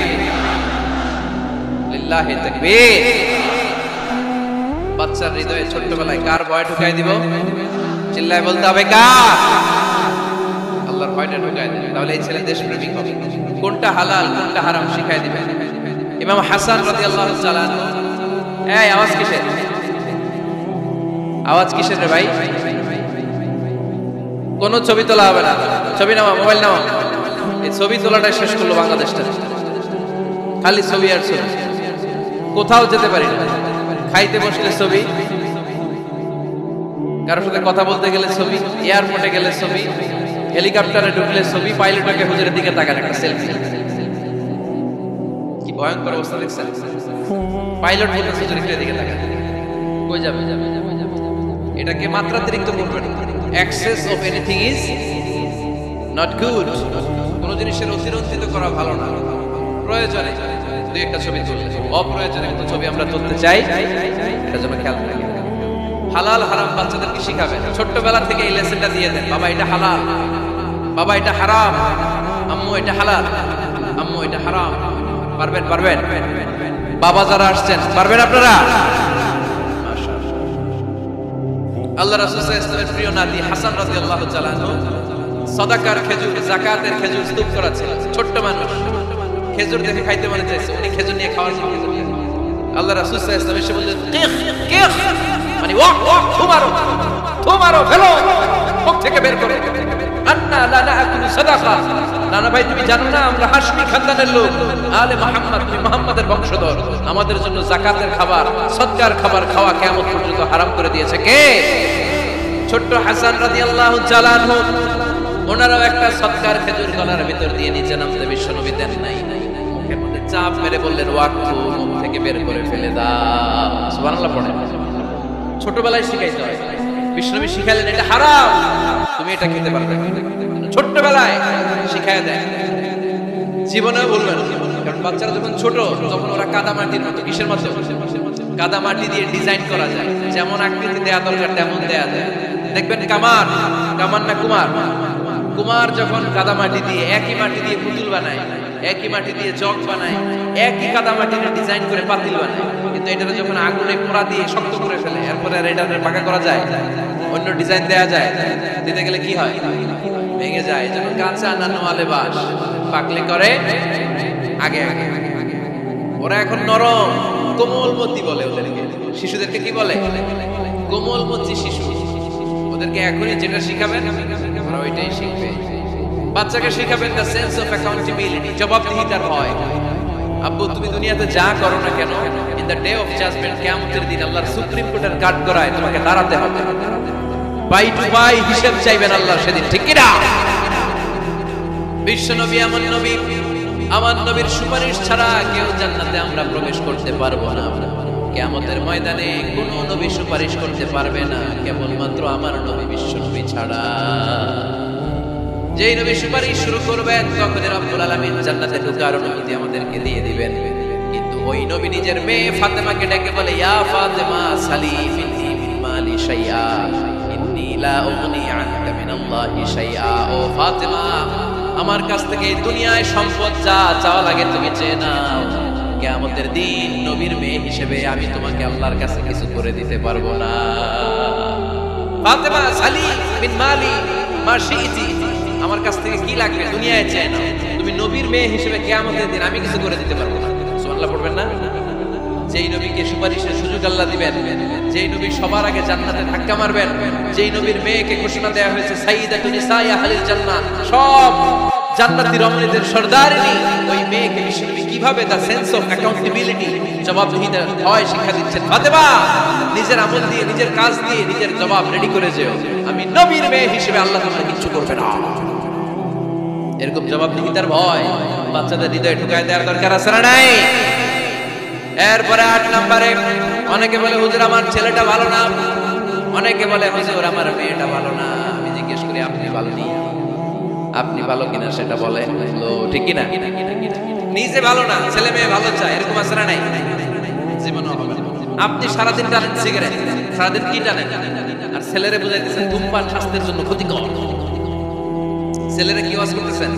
লিল্লাহি তাকবীর। বাচ্চার হৃদয়ে ছোট্টবেলায় কার ভয় ঢুকাই দিব? চিল্লায় বলতে হবে কার? আল্লাহর ভয়টা ঢুকাই দিবে, তাহলে এই ছেলে দেশপ্রেমিক হবে। কোনটা হালাল কোনটা হারাম শিখাই দিবেন। ইমাম হাসান রাদিয়াল্লাহু তাআলা, এই আওয়াজ কিসের? আওয়াজ কিসের রে ভাই? কোন ছবি তোলা হবে না। ছবি নাও, মোবাইল নাও। এই ছবি তোলাটা শেষ করলো বাংলাদেশটা, খালি ছবি আর ছবি। কোথাও যেতে পারি না, খাইতে বসলে ছবি, কারোর সাথে কথা বলতে গেলে ছবি, এয়ারপোর্টে গেলে ছবি, হেলিকপ্টারে ঢুকলে ছবি, পাইলটকে হুজুরের দিকে তাকান একটা সেলফি। কি ভয়ঙ্কর অবস্থা দেখছেন? পাইলট বলে হুজুরের দিকে তাকান, কই যাবে? এটাকে মাত্রাতিরিক্ত করবেন। Access of anything is not good. কোন জিনিসের অতিরঞ্জিত করা ভালো না। প্রয়োজনে দুই একটা ছবি তুললে, অপ্রয়োজনে কোনো ছবি আমরা তুলতে চাই, এটা যেন খেয়াল রাখি। হালাল হারাম বাচ্চাদেরকে শিখাবেন, ছোট্টবেলা থেকে এই লেসনটা দিয়ে দেন। বাবা এটা হালাল, বাবা এটা হারাম, আম্মু এটা হালাল, আম্মু এটা হারাম। পারবেন? পারবেন? বাবা যারা আসছেন পারবেন আপনারা? আল্লাহ রাসূল সাল্লাল্লাহু আলাইহি ওয়াসাল্লামের প্রিয় নাতি হাসান রাদিয়াল্লাহু তাআলা আনহু সাদাকার খেজুর, যাকাতের খেজুর স্তূপ করাছিল। ছোট্ট মানুষ, খেজুর দেখে খাইতে মনে চাইছে, উনি খেজুর নিয়ে খাওয়ার শুরু করলেন। আল্লাহ রাসূল সাল্লাল্লাহু আলাইহি ওয়াসাল্লাম এসে বললেন, কিখ কিখ, মানে ওয়াক ওয়াক, থুমারো থুমারো, ফেলো, মুখ থেকে বের করো। আন্না লা নাকুলু সাদাকা। নানা ভাই, তুমি জানো না আমরা হাশমি খানদানের লোক, আলে মুহাম্মদ, তুমি মুহাম্মাদের বংশধর। আমাদের জন্য যাকাতের খাবার, সদকার খাবার খাওয়া কিয়ামত পর্যন্ত হারাম করে দিয়েছে কে? ছোট্ট হাসান রাদিয়াল্লাহু তাআলা আনহু, ওনারও একটা সদকার খেজুর গলার ভিতর দিয়ে নিচে নামতে বিশ্বনবী দেন নাই। মুখের মধ্যে চাপ মেরে বললেন, ওয়াকফু, মুখ থেকে বের করে ফেলে দাও। সুবহানাল্লাহ পড়েন। ছোটবেলায় শিখাইতে হয়। বিশ্বনবী শিখাইলেন এটা হারাম, তুমি এটা খেতে পারবে না। ছোটবেলায় শিখায় দেয়, জীবনেও বলবেন। কারণ বাচ্চারা যখন ছোট তখন ওরা কাদামাটির মতো, কিসের মতো? কাদামাটি দিয়ে ডিজাইন করা যায়, যেমন আকৃতি দেয়া দরকার তেমন দেয়া যায়। দেখবেন কামান, কামান না কুমার, কুমার যখন কাদামাটি দিয়ে, একই মাটি দিয়ে পুতুল বানায়, একই মাটি দিয়ে জগ বানায়, একই কাদামাটি দিয়ে ডিজাইন করে পাতিল বানায়। কিন্তু এটা যখন আগুনে পোড়া দিয়ে শক্ত করে ফেলে, এরপরে আর এটা পাকা করা যায়, অন্য ডিজাইন দেয়া যায়, দিতে গেলে কি হয়? ভেঙে যায়। যখন কাঁচা না নোয়ালে বাস, পাকলে করে আগে আগে। ওরা এখন নরম, কোমলমতি বলে ওদেরকে। শিশুদেরকে কি বলে? কোমলমতি শিশু। ওদেরকে এখনই যেটা শিখাবেন ওরা ওইটাই শিখবে। বাচ্চাকে শিখাবেন দ্য সেন্স অফ অ্যাকাউন্টেবিলিটি, জবাবদিহিতার ভয়। আব্বু তুমি দুনিয়াতে যা করো না কেন, in the day of judgement, কিয়ামতের দিন আল্লাহর সুপ্রিম কোর্টের কাঠ গড়ায় তোমাকে দাঁড়াতে হবে। বাই টু বাই হিসাব চাইবেন আল্লাহ সেদিন, ঠিক কি না? বিশ্ব নবী এমন নবী, আমার নবীর সুপারিশ ছাড়া কেউ জান্নাতে আমরা প্রবেশ করতে পারবো না। কিয়ামতের ময়দানে কোন নবী সুপারিশ করতে পারবে না, কেবলমাত্র আমার নবী বিশ্ব নবী ছাড়া। যেই নবী সুপারিশ শুরু করবেন তখন রব্বুল আলামিন জান্নাতে ঢোকার অনুমতি আমাদেরকে দিয়ে দিবেন। কিন্তু ওই নবী নিজের মেয়ে ফাতেমাকে ডেকে বলে, ইয়া ফাতেমা সালি মিন্নি মিন মালি শাইআ ইন্নী লা উগনি আনকা মিনাল্লাহি শাইআ। ও ফাতেমা, আমার কাছ থেকে এই দুনিয়ায় সম্পদ যা চাওয়া লাগে তুমি চেয়ে নাও। কিয়ামতের দিন নবীর মেয়ে হিসেবে আমি তোমাকে আল্লাহর কাছে কিছু করে দিতে পারবো না। ফাতেমা সালি মিন মালি মা শিইতি, আমার কাছ থেকে কি লাগবে দুনিয়ায় চেয়ে নাও। তুমি নবীর মেয়ে হিসেবে কিয়ামতের দিন আমি কিছু করে দিতে পারবো না। সুবহানাল্লাহ পড়বেন না? যেই নবীকে সুপারিশের সুযোগ আল্লাহ দিবেন, যেই নবী সবার আগে জান্নাতে ধাক্কা মারবেন, যেই নবীর মেয়েকে ঘোষণা দেয়া হয়েছে সাইয়্যিদাতুন নিসাই আহলিল জান্নাহ, সব জান্নাতি রমণীদের সর্দারিনী, ওই মেয়েকে বিশ্বনবী কিভাবে দা সেন্স অফ অ্যাকাউন্টেবিলিটি, জবাবদিহিতার ভয় শিক্ষা দিচ্ছেন। ফাতেমা, নিজের আমল দিয়ে, নিজের কাজ দিয়ে নিজের জবাব রেডি করে যেও। আমি নবীর মেয়ে হিসেবে আল্লাহ তোমার কিচ্ছু করবে না। এরকম জবাবদিহিতার ভয় বাচ্চাদের হৃদয়ে ঢুকায় দেওয়ার দরকার আছে না নাই? এরপরে 8 নম্বরে অনেকে বলে হুজুর আমার ছেলেটা ভালো না, অনেকে বলে হুজুর আমার মেয়েটা ভালো না। আমি জিজ্ঞেস করি আপনি ভালো নেই, আপনি ভালো কিনা সেটা বলে তো ঠিক কিনা? নিজে ভালো না, ছেলে মেয়ে ভালো চায়, এরকম আছে না নাই? জীবনও হবে না। আপনি সারাদিন টানেন সিগারেট, সারাদিন কি টানেন, আর ছেলেরে বুঝাইতেছেন ধূমপান স্বাস্থ্যের জন্য ক্ষতিকর। ছেলেরা কি ওয়াজ করতেছেন?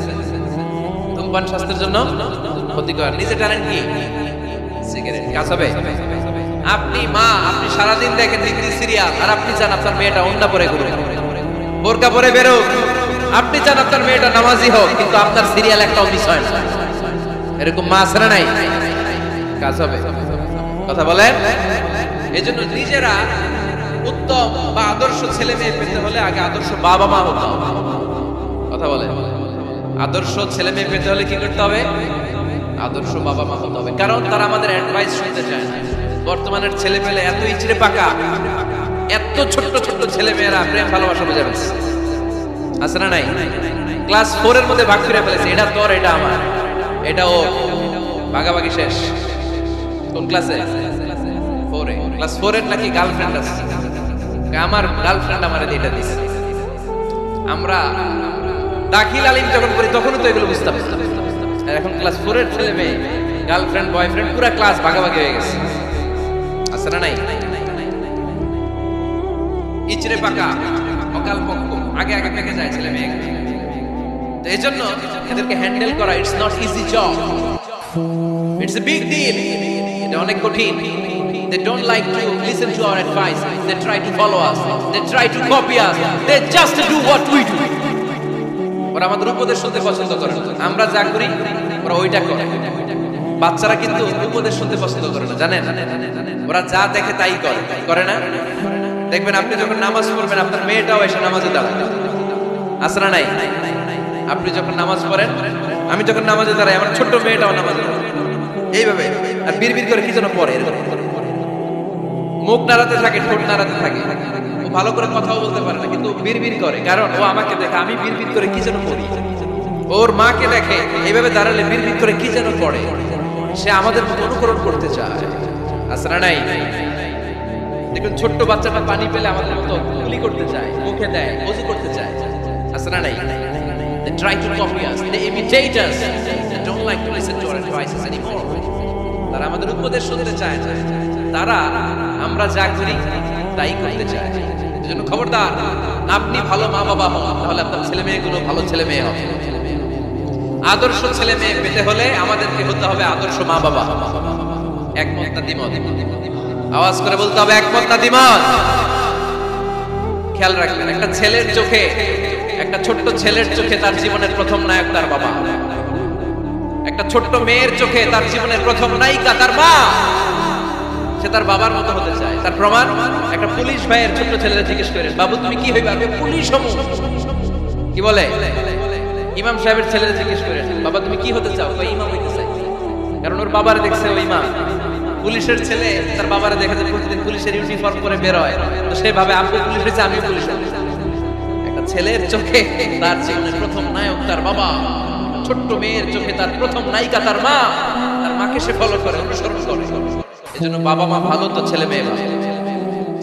ধূমপান স্বাস্থ্যের জন্য ক্ষতিকর, নিজে টানেন কি সিগারেট, কাজ হবে? আপনি মা, আপনি সারাদিন দেখেন হিন্দি সিরিয়াল, আর আপনি চান আপনার মেয়েটা ওন্না পরে ঘুরুক, বোরকা পরে বেরোক। আপনি চান আপনার মেয়েটা নামাজি হোক, কিন্তু আপনার সিরিয়াল একটাও মিস হয় না। এরকম মা আছে না নাই? কাজ হবে? কথা বলেন। এই জন্য নিজেরা উত্তম বা আদর্শ ছেলে মেয়ে পেতে হলে আগে আদর্শ বাবা মা হতে হবে। কথা বলে। আদর্শ ছেলে মেয়ে পেতে হলে কি করতে হবে? আদর্শ বাবা মা হতে হবে, কারণ তারা আমাদের অ্যাডভাইস শুনতে চায় না। বর্তমানের ছেলে পেলে এত ইচড়ে পাকা, এত ছোট্ট ছোট্ট ছেলে মেয়েরা প্রেম ভালোবাসা বুঝে ফেলছে, আছে না নাই? ক্লাস 4 এর মধ্যে ভাগ করে ফেলেছে, এটা তোর, এটা আমার, এটা ওর, ভাগাভাগি শেষ। কোন ক্লাসে? 4 এ। ক্লাস 4 এর নাকি গার্লফ্রেন্ড আছে, আমার গার্লফ্রেন্ড আমারে এটা দিছে। আমরা দাখিল আলিম যখন করি তখনও তো এগুলো বুঝতাম না, আর এখন ক্লাস 4 এর ছেলে মেয়ে গার্লফ্রেন্ড বয়ফ্রেন্ড পুরো ক্লাস ভাগাভাগি হয়ে গেছে, আছে না নাই? ইচড়ে পাকা, অকাল পক্ষ, আগে আগে পেকে যায় ছেলে মেয়ে। তো এই জন্য এদেরকে হ্যান্ডেল করা it's not easy job, it's a big deal. এটা অনেক কঠিন। They don't like to listen to our advice. They try to follow us. They try to copy us. They just do what we do. ওরা আমাদের উপদেশ শুনতে পছন্দ করে না, আমরা যা করি ওরা ওইটা করে। বাচ্চারা কিন্তু উপদেশ শুনতে পছন্দ করে না, জানেন? ওরা যা দেখে তাই করে, করে না? দেখবেন আপনি যখন নামাজ পড়বেন আপনার মেয়েটাও এসে নামাজে দাঁড়ায়, আছে না নাই? আপনি যখন নামাজ পড়েন, আমি যখন নামাজে দাঁড়াই, আমার ছোট্ট মেয়েটাও নামাজে দাঁড়ায় এইভাবে, আর বিড়বিড় করে কি যেন পড়ে, মুখ নাড়াতে থাকে, ঠোঁট নাড়াতে থাকে। ও ভালো করে কথাও বলতে পারে না, কিন্তু বিড়বিড় করে, কারণ ও আমাকে দেখে আমি বিড়বিড় করে কি যেন পড়ি। ওর মাকে দেখে এইভাবে দাঁড়ালে বিড়বিড় করে কি যেন পড়ে। সে আমাদের মতো অনুকরণ করতে চায়, আছে না নাই? দেখুন ছোট্ট বাচ্চাটা পানি পেলে আমাদের মতো কুলি করতে চায়, মুখে দেয়, ওযু করতে চায়, আছে না নাই? They try to copy us, they imitate us, they don't like to listen to our advices anymore. তারা আমাদের উপদেশ শুনতে চায় না, তারা আমরা যা করি তাই করতে চায়। এজন্য খবরদার, আপনি ভালো মা বাবা হন, তাহলে আপনার ছেলে মেয়েগুলো ভালো ছেলে মেয়ে হবে। আদর্শ ছেলে মেয়ে পেতে হলে আমাদেরকে হতে হবে আদর্শ মা বাবা। একমত না দ্বিমত? আওয়াজ করে বলতে হবে একমত না দ্বিমত? খেয়াল রাখবেন, একটা ছেলের চোখে, একটা ছোট্ট ছেলের চোখে তার জীবনের প্রথম নায়ক তার বাবা। একটা ছোট্ট মেয়ের চোখে তার জীবনের প্রথম নায়িকা তার মা। সে তার বাবার মতো হতে চায়। তার প্রমাণ, একটা পুলিশ ভাইয়ের ছোট্ট ছেলেরা জিজ্ঞেস করেন, বাবু তুমি কি হইবা? পুলিশ হবো। কি বলে? ইমাম সাহেবের ছেলেরা জিজ্ঞেস করেন, বাবা তুমি কি হতে চাও? ইমাম হইতে চাই। কারণ ওর বাবারে দেখছে ওই ইমাম। পুলিশের ছেলে তার বাবারে দেখে যে প্রতিদিন পুলিশের ইউনিফর্ম পরে বের হয়, তো সে ভাবে আমি পুলিশ হয়েছে, আমি পুলিশ হব। একটা ছেলের চোখে তার জীবনের প্রথম নায়ক তার বাবা, ছোট্ট মেয়ের চোখে তার প্রথম নায়িকা তার মা। তার মাকে সে ফলো করে, অনুসরণ করে। এজন্য বাবা মা ভালো তো ছেলে মেয়ে ভালো।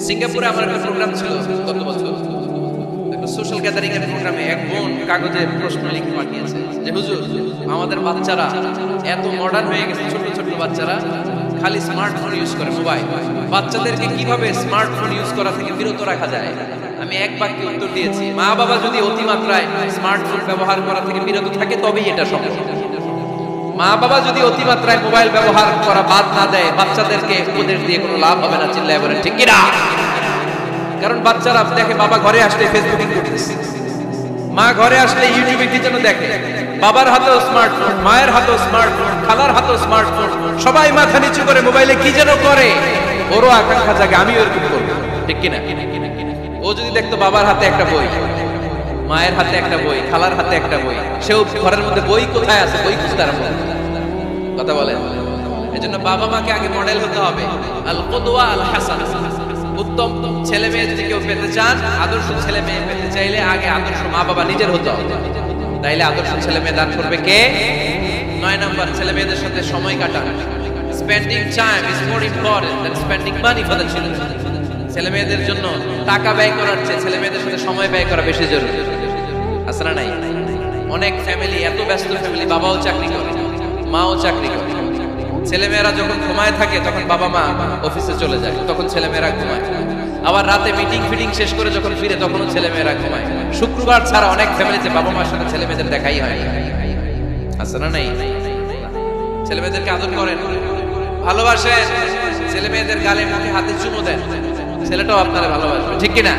সিঙ্গাপুরে আমার একটা প্রোগ্রাম ছিল গত বছর, একটা সোশ্যাল গ্যাদারিং এর প্রোগ্রামে এক বোন কাগজে প্রশ্ন লিখে পাঠিয়েছে যে হুজুর আমাদের বাচ্চারা এত মডার্ন হয়ে গেছে, ছোট ছোট বাচ্চারা খালি স্মার্টফোন ইউজ করে, মোবাইল। বাচ্চাদেরকে কিভাবে স্মার্টফোন ইউজ করা থেকে বিরত রাখা যায়? আমি এক বাক্যে উত্তর দিয়েছি, মা বাবা যদি অতিমাত্রায় স্মার্টফোন ব্যবহার করা থেকে বিরত থাকে তবেই এটা সম্ভব। মা বাবা যদি অতিমাত্রায় মোবাইল ব্যবহার করা বাদ না দেয়, বাচ্চাদেরকে উপদেশ দিয়ে কোনো লাভ হবে না। চিল্লায় বলেন ঠিক কিনা? কারণ বাচ্চারা দেখে বাবা ঘরে আসলে ফেসবুকিং করতেছে, মা ঘরে আসলে ইউটিউবে কি যেন দেখে, বাবার হাতেও স্মার্টফোন, মায়ের হাতেও স্মার্টফোন, খালার হাতেও স্মার্টফোন, সবাই মাথা নিচু করে মোবাইলে কি যেন করে। ওরও আকাঙ্ক্ষা জাগে আমিও এরকম করবো, ঠিক কিনা? ও যদি দেখতো বাবার হাতে একটা বই, মায়ের হাতে একটা বই, খালার হাতে একটা বই, সেও ঘরের মধ্যে বই কোথায় আছে বই খুঁজতে আরম্ভ করবে। কথা বলেন। এজন্য বাবা মাকে আগে মডেল হতে হবে, আল কুদওয়া আল হাসানা। উত্তম ছেলে মেয়ে যদি কেউ পেতে চান, আদর্শ ছেলে মেয়ে পেতে চাইলে আগে আদর্শ মা বাবা নিজের হতে হবে। তাইলে আদর্শ ছেলে মেয়ে দান করবে কে? 9 নাম্বার, ছেলে মেয়েদের সাথে সময় কাটান। Spending time is more important than spending money for the children. ছেলে মেয়েদের জন্য টাকা ব্যয় করার চেয়ে ছেলে মেয়েদের সাথে সময় ব্যয় করা বেশি জরুরি। আছে না নাই? অনেক ফ্যামিলি, এত ব্যস্ত ফ্যামিলি, বাবাও চাকরি করে, মাও চাকরি করে, ছেলে মেয়েরা যখন ঘুমায় থাকে তখন বাবা মা অফিসে চলে যায়, তখন ছেলে মেয়েরা ঘুমায়। আবার রাতে মিটিং ফিটিং শেষ করে যখন ফিরে তখনও ছেলে মেয়েরা ঘুমায়। শুক্রবার ছাড়া অনেক ফ্যামিলিতে বাবা মার সাথে ছেলে মেয়েদের দেখাই হয়। আছে না নাই? ছেলে মেয়েদেরকে আদর করেন, ভালোবাসেন, ছেলে মেয়েদের গালে মুখে হাতে চুমু দেন, ছেলেটাও আপনারা ভালোবাসবে, ঠিক কিনা?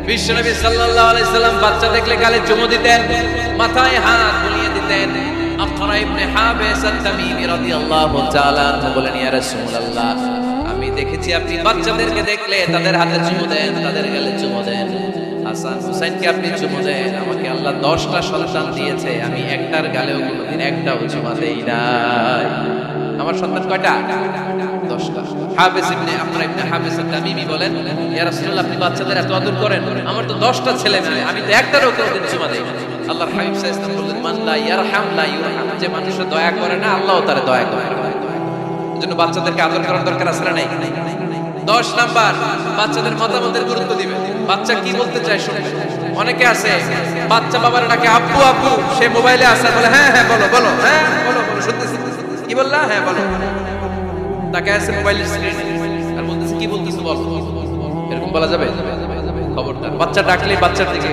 বিশ্বনবী সাল্লাল্লাহু আলাইহি সাল্লাম বাচ্চা দেখলে গালে চুমু দিতেন, মাথায় হাত বুলিয়ে দিতেন। আকরা ইবনে হাবিস আত-তামিমি রাদিয়াল্লাহু তাআলা বলেন, ইয়া রাসূলুল্লাহ, আমি দেখেছি আপনি বাচ্চাদেরকে দেখলে তাদের হাতে চুমু দেন, তাদের গালে চুমু দেন। হাসান হুসাইনকে আপনি চুমু দেন। আমাকে আল্লাহ 10টা সন্তান দিয়েছে, আমি একটার গালেও কোনোদিন একটাও চুমা দেই নাই। আমার সন্তান কয়টা? 10টা। হাবিস ইবনে আকরা ইবনে হাবিস আত-তামিমি বলেন, ইয়া রাসূলুল্লাহ, আপনি বাচ্চাদের এত আদর করেন, আমার তো 10টা ছেলে মেয়ে, আমি তো একটারও কোনোদিন চুমা দেই না। আল্লাহর হাবিব সাল্লাল্লাহু আলাইহি ওয়াসাল্লাম বললেন, মান লা ইয়ারহাম লা ইউরহাম, যে মানুষ দয়া করে না আল্লাহও তারে দয়া করে না। এজন্য বাচ্চাদেরকে আদর করার দরকার আছে না নাই? 10 নাম্বার, বাচ্চাদের মতামতের গুরুত্ব দিবেন। বাচ্চা কি বলতে চায় শুনবেন। অনেকে আছে বাচ্চা বাবার ডাকে আব্বু আব্বু, সে মোবাইলে আছে, বলে হ্যাঁ হ্যাঁ বলো বলো, হ্যাঁ বলো বলো, শুনতেছি, কি বললা, হ্যাঁ বলো। তাকে আছে মোবাইলের স্ক্রিনে আর বলতেছে কি বলতেছো বলো, এরকম বলা যাবে? খবরদার। বাচ্চা ডাকলে বাচ্চার দিকে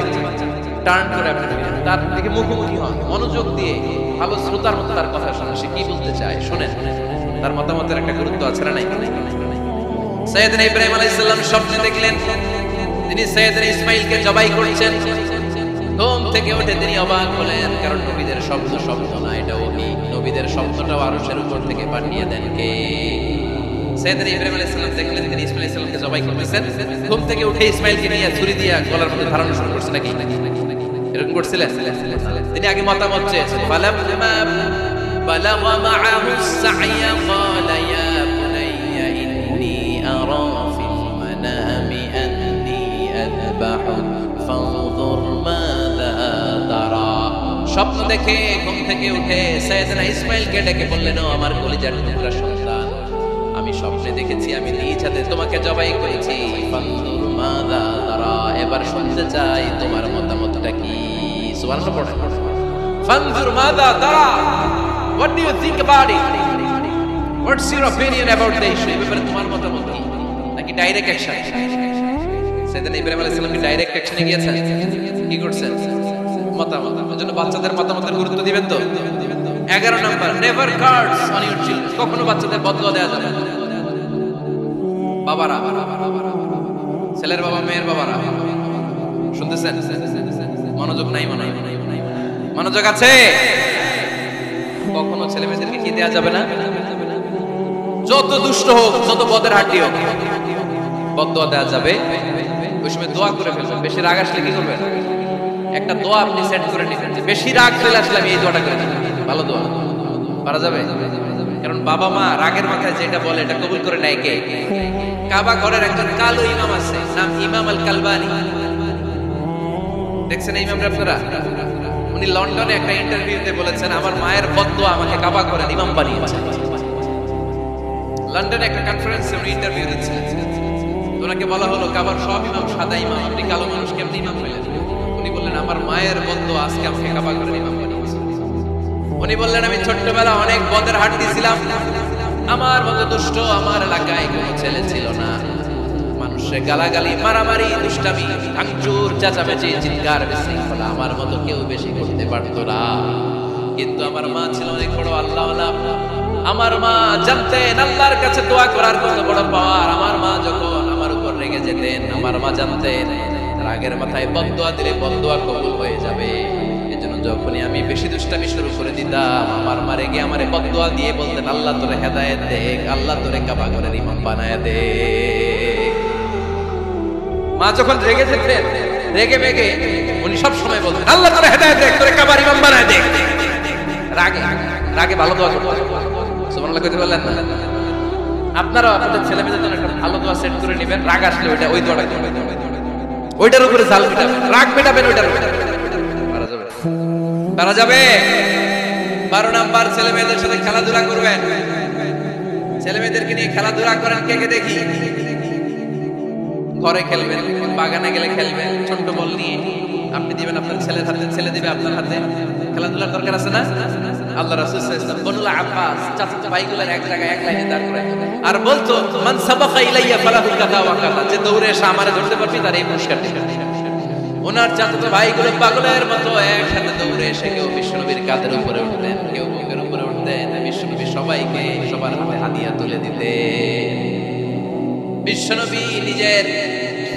টার্ন করে আপনি তার দিকে মুখোমুখি হন, মনোযোগ দিয়ে ভালো শ্রোতার মতো তার কথা শোনেন, সে কি বলতে চায় শুনেন, তার মতামতের একটা গুরুত্ব আছে না নাই? সাইয়েদনা ইব্রাহিম আলাইহিস সালাম স্বপ্নে দেখলেন তিনি সাইয়েদনা ইসমাঈলকে জবাই করছেন। ঘুম থেকে উঠে তিনি অবাক হলেন, কারণ নবীদের শব্দ শব্দ না, এটা ওহী। নবীদের শব্দটাও আরশের উপর থেকে পাঠিয়ে দেন কে? সাইয়েদনা ইব্রাহিম আলাইহিস সালাম দেখলেন তিনি ইসমাঈল আলাইহিস সালামকে জবাই করতেছেন। ঘুম থেকে উঠে ইসমাঈলকে নিয়ে ছুরি দিয়ে গলার মধ্যে ধারণ শুরু করছেন নাকি? এরকম করছিলেন? তিনি আগে মতামত চেয়েছেন। ফালাম্মা বালাগা মাআহু সা'য়া ক্বালা ইয়া বুনাইয়া ইন্নী আরা ফিল মানামি আন্নী আযবাহু ফানজুর মাযা তারা। স্বপ্ন দেখে ঘুম থেকে উঠে সাইয়েদনা ইসমাঈলকে ডেকে বললেন, ও আমার কলিজার টুকরা সন্তান, আমি স্বপ্নে দেখেছি আমি নিজ হাতে তোমাকে জবাই করেছি। ফানজুর মাযা তারা, এবার শুনতে চাই তোমার মতামতটা কি? সুবহানাল্লাহ পড়ে। ফানজুর মাযা তারা, what do you think about it? What's your opinion about the issue? এবারে তোমার মতামত কি? নাকি ডাইরেক্ট অ্যাকশন? সাইয়েদনা ইব্রাহিম আলাইহিস সালাম কি ডাইরেক্ট অ্যাকশনে গিয়েছেন? কি করছেন? মতামত। এজন্য বাচ্চাদের মতামতের গুরুত্ব দিবেন তো। 11 number, never cards on your children, কখনো বাচ্চাদের বদদোয়া দেয়া যাবে না। বাবারা, ছেলের বাবা মেয়ের বাবারা, শুনতেছেন? মনোযোগ নাই মনে হয়? মনোযোগ আছে? কখনো ছেলে মেয়েদেরকে কি দেয়া যাবে না? যত দুষ্ট হোক, যত বদের হাড্ডি হোক, বদদোয়া দেয়া যাবে। ওই সময় দোয়া করে ফেলবেন। বেশি রাগ আসলে কি করবেন? একটা দোয়া আপনি সেট করে নিবেন যে বেশি রাগ চলে আসলে আমি এই দোয়াটা করে দেব। ভালো দোয়া পারা যাবে? কারণ বাবা মা রাগের মাথায় যেটা বলে এটা কবুল করে নেয় কে? কাবা ঘরের একজন কালো ইমাম আছে, নাম ইমাম আল কালবানি। দেখছেন এই ইমামরা আপনারা? উনি লন্ডনে একটা ইন্টারভিউতে বলেছেন, আমার মায়ের বদদোয়া আমাকে কাবা ঘরের ইমাম বানিয়েছে। লন্ডনে একটা কনফারেন্সে উনি ইন্টারভিউ দিচ্ছিলেন। ওনাকে বলা হলো, কাবার সব ইমাম সাদা ইমাম, আপনি কালো মানুষ কেমনি ইমাম হলেন? উনি বললেন, আমার মায়ের বদদোয়া আজকে আমাকে কাবা ঘরের ইমাম বানিয়েছে। উনি বললেন, আমি ছোট্টবেলা অনেক বদের হাট দিয়েছিলাম, আমার মতো দুষ্ট আমার এলাকায় কোনো ছেলে ছিল না। মানুষের গালাগালি, মারামারি, দুষ্টামি, ভাঙচুর, চেঁচামেচি, চিৎকার, বিশৃঙ্খলা আমার মতো কেউ বেশি করতে পারতো না। কিন্তু আমার মা ছিল অনেক বড় আল্লাহওয়ালা। আমার মা জানতেন আল্লাহর কাছে দোয়া করার কত বড় পাওয়ার। আমার মা যখন আমার উপর রেগে যেতেন, আমার মা জানতেন রাগের মাথায় বদদোয়া দিলে বদদোয়া কবুল হয়ে যাবে। এজন্য যখনই আমি বেশি দুষ্টামি শুরু করে দিতাম, আমার মা রেগে আমারে বদদোয়া দিয়ে বলতেন, আল্লাহ তোরে হেদায়েত দে, আল্লাহ তোরে কাবা ঘরের ইমাম বানায় দে। মা যখন রেগে যেতেন, রেগে মেগে উনি সব সময় বলতেন, আল্লাহ তোরে হেদায়েত দে, তোরে কাবার ইমাম বানায় দে। রাগে রাগে ভালো দোয়া করতেন। সুবহানাল্লাহ কইতে বললেন না? আপনারা আপনাদের ছেলে মেয়েদের জন্য একটা ভালো দোয়া সেট করে নেবেন। রাগ আসলে ওই দোয়াটা করবেন, ওইটার উপরে জাল মেটাবেন, রাগ মেটাবেন ওইটার উপরে। পারা যাবে? পারা যাবে? 12 নাম্বার, ছেলে মেয়েদের সাথে খেলাধুলা করবেন। ছেলে মেয়েদেরকে নিয়ে খেলাধুলা করেন, কে কে দেখি। ঘরে খেলবেন, বাগানে গেলে খেলবেন, ছোট্ট বল নিয়ে আপনি দিবেন আপনার ছেলের হাতে, ছেলে দিবে আপনার হাতে। খেলাধুলার দরকার আছে না? আল্লাহ রাসূল সাল্লাল্লাহু আলাইহি ওয়াসাল্লাম বনুল আব্বাস চাচাতো ভাইগুলোর এক জায়গায় এক লাইনে দাঁড় করে আর বলতো, মান সাবাকা ইলাইয়া ফালাহু কাযা ওয়া কাযা, যে দৌড়ে এসে আমারে ধরতে পারবি তার এই পুরস্কার দিবে। ওনার চাচাতো ভাইগুলো পাগলের মতো একসাথে দৌড়ে এসে কেউ বিশ্বনবীর কাঁধের উপরে উঠতেন, কেউ বুকের উপরে উঠতেন। বিশ্বনবী সবাইকে সবার হাতে হাদিয়া তুলে দিতেন। বিশ্বনবী নিজের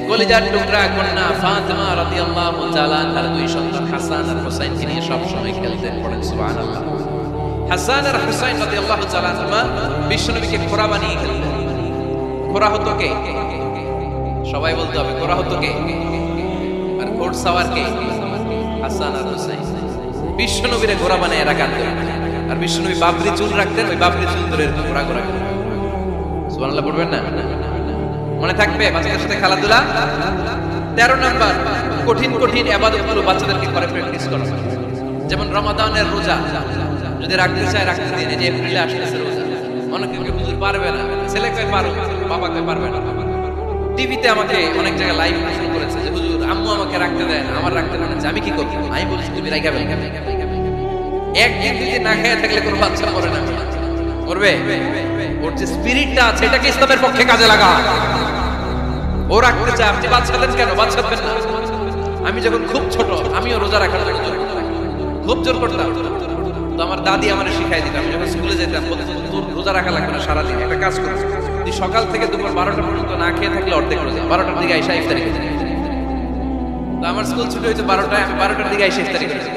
কলিজার টুকরা কন্যা ফাতেমা রাদিয়াল্লাহু তাআলা আনহার দুই সন্তান হাসান আর হুসাইনকে নিয়ে সব সময় খেলতেন। পড়েন সুবহানাল্লাহ। হাসান আর হুসাইন রাদিয়াল্লাহু তাআলা আনহুমা বিশ্বনবীকে ঘোড়া বানিয়ে খেলতেন। ঘোড়া হতো কে? সবাই বলতে হবে, ঘোড়া হতো কে? আর ঘোড়সাওয়ার কে? হাসান আর হুসাইন। বিশ্বনবীরে ঘোড়া বানিয়ে রাখতেন। আর বিশ্বনবী বাবরি চুল রাখতেন, ওই বাবরি চুল ধরে ঘোড়া ঘোড়া। সুবহানাল্লাহ পড়বেন না? মনে থাকবে বাচ্চাদের সাথে খেলাধুলা। 13 নাম্বার, কঠিন কঠিন ইবাদতগুলো বাচ্চাদেরকে করে প্র্যাকটিস করানো। যেমন রমাদানের রোজা যদি রাখতে চায় রাখতে দিন। এই যে এপ্রিলে আসতেছে রোজা, অনেকে হুজুর পারবে না, ছেলে কয় পারো, বাবা কয় পারবে না। টিভিতে আমাকে অনেক জায়গায় লাইভ শুরু করেছে যে হুজুর আম্মু আমাকে রাখতে দেয় না, আমার রাখতে দেয় না, আমি কি করব? আমি বলছি তুমি রাইখাবে। একদিন দুই দিন না খেয়ে থাকলে কোনো বাচ্চা মরে না, মরবে? ওর যে স্পিরিটটা আছে এটাকে ইসলামের পক্ষে কাজে লাগা। ও রাখতে চায়, আপনি বাচ্চা দেন কেন? বাচ্চা দেন না। আমি যখন খুব ছোট আমিও রোজা রাখার জন্য খুব জোর করতাম। তো আমার দাদি আমারে শিখাই দিত। আমি যখন স্কুলে যেতাম বলতো তোর রোজা রাখা লাগবে না, সারাদিন একটা কাজ কর, তুই সকাল থেকে দুপুর 12টা পর্যন্ত না খেয়ে থাকলে অর্ধেক রোজা, 12টার দিকে আইসা ইফতারি করতে। তো আমার স্কুল ছুটি হয়েছে 12টায়, আমি 12টার দিকে আইসা ইফতারি করতে।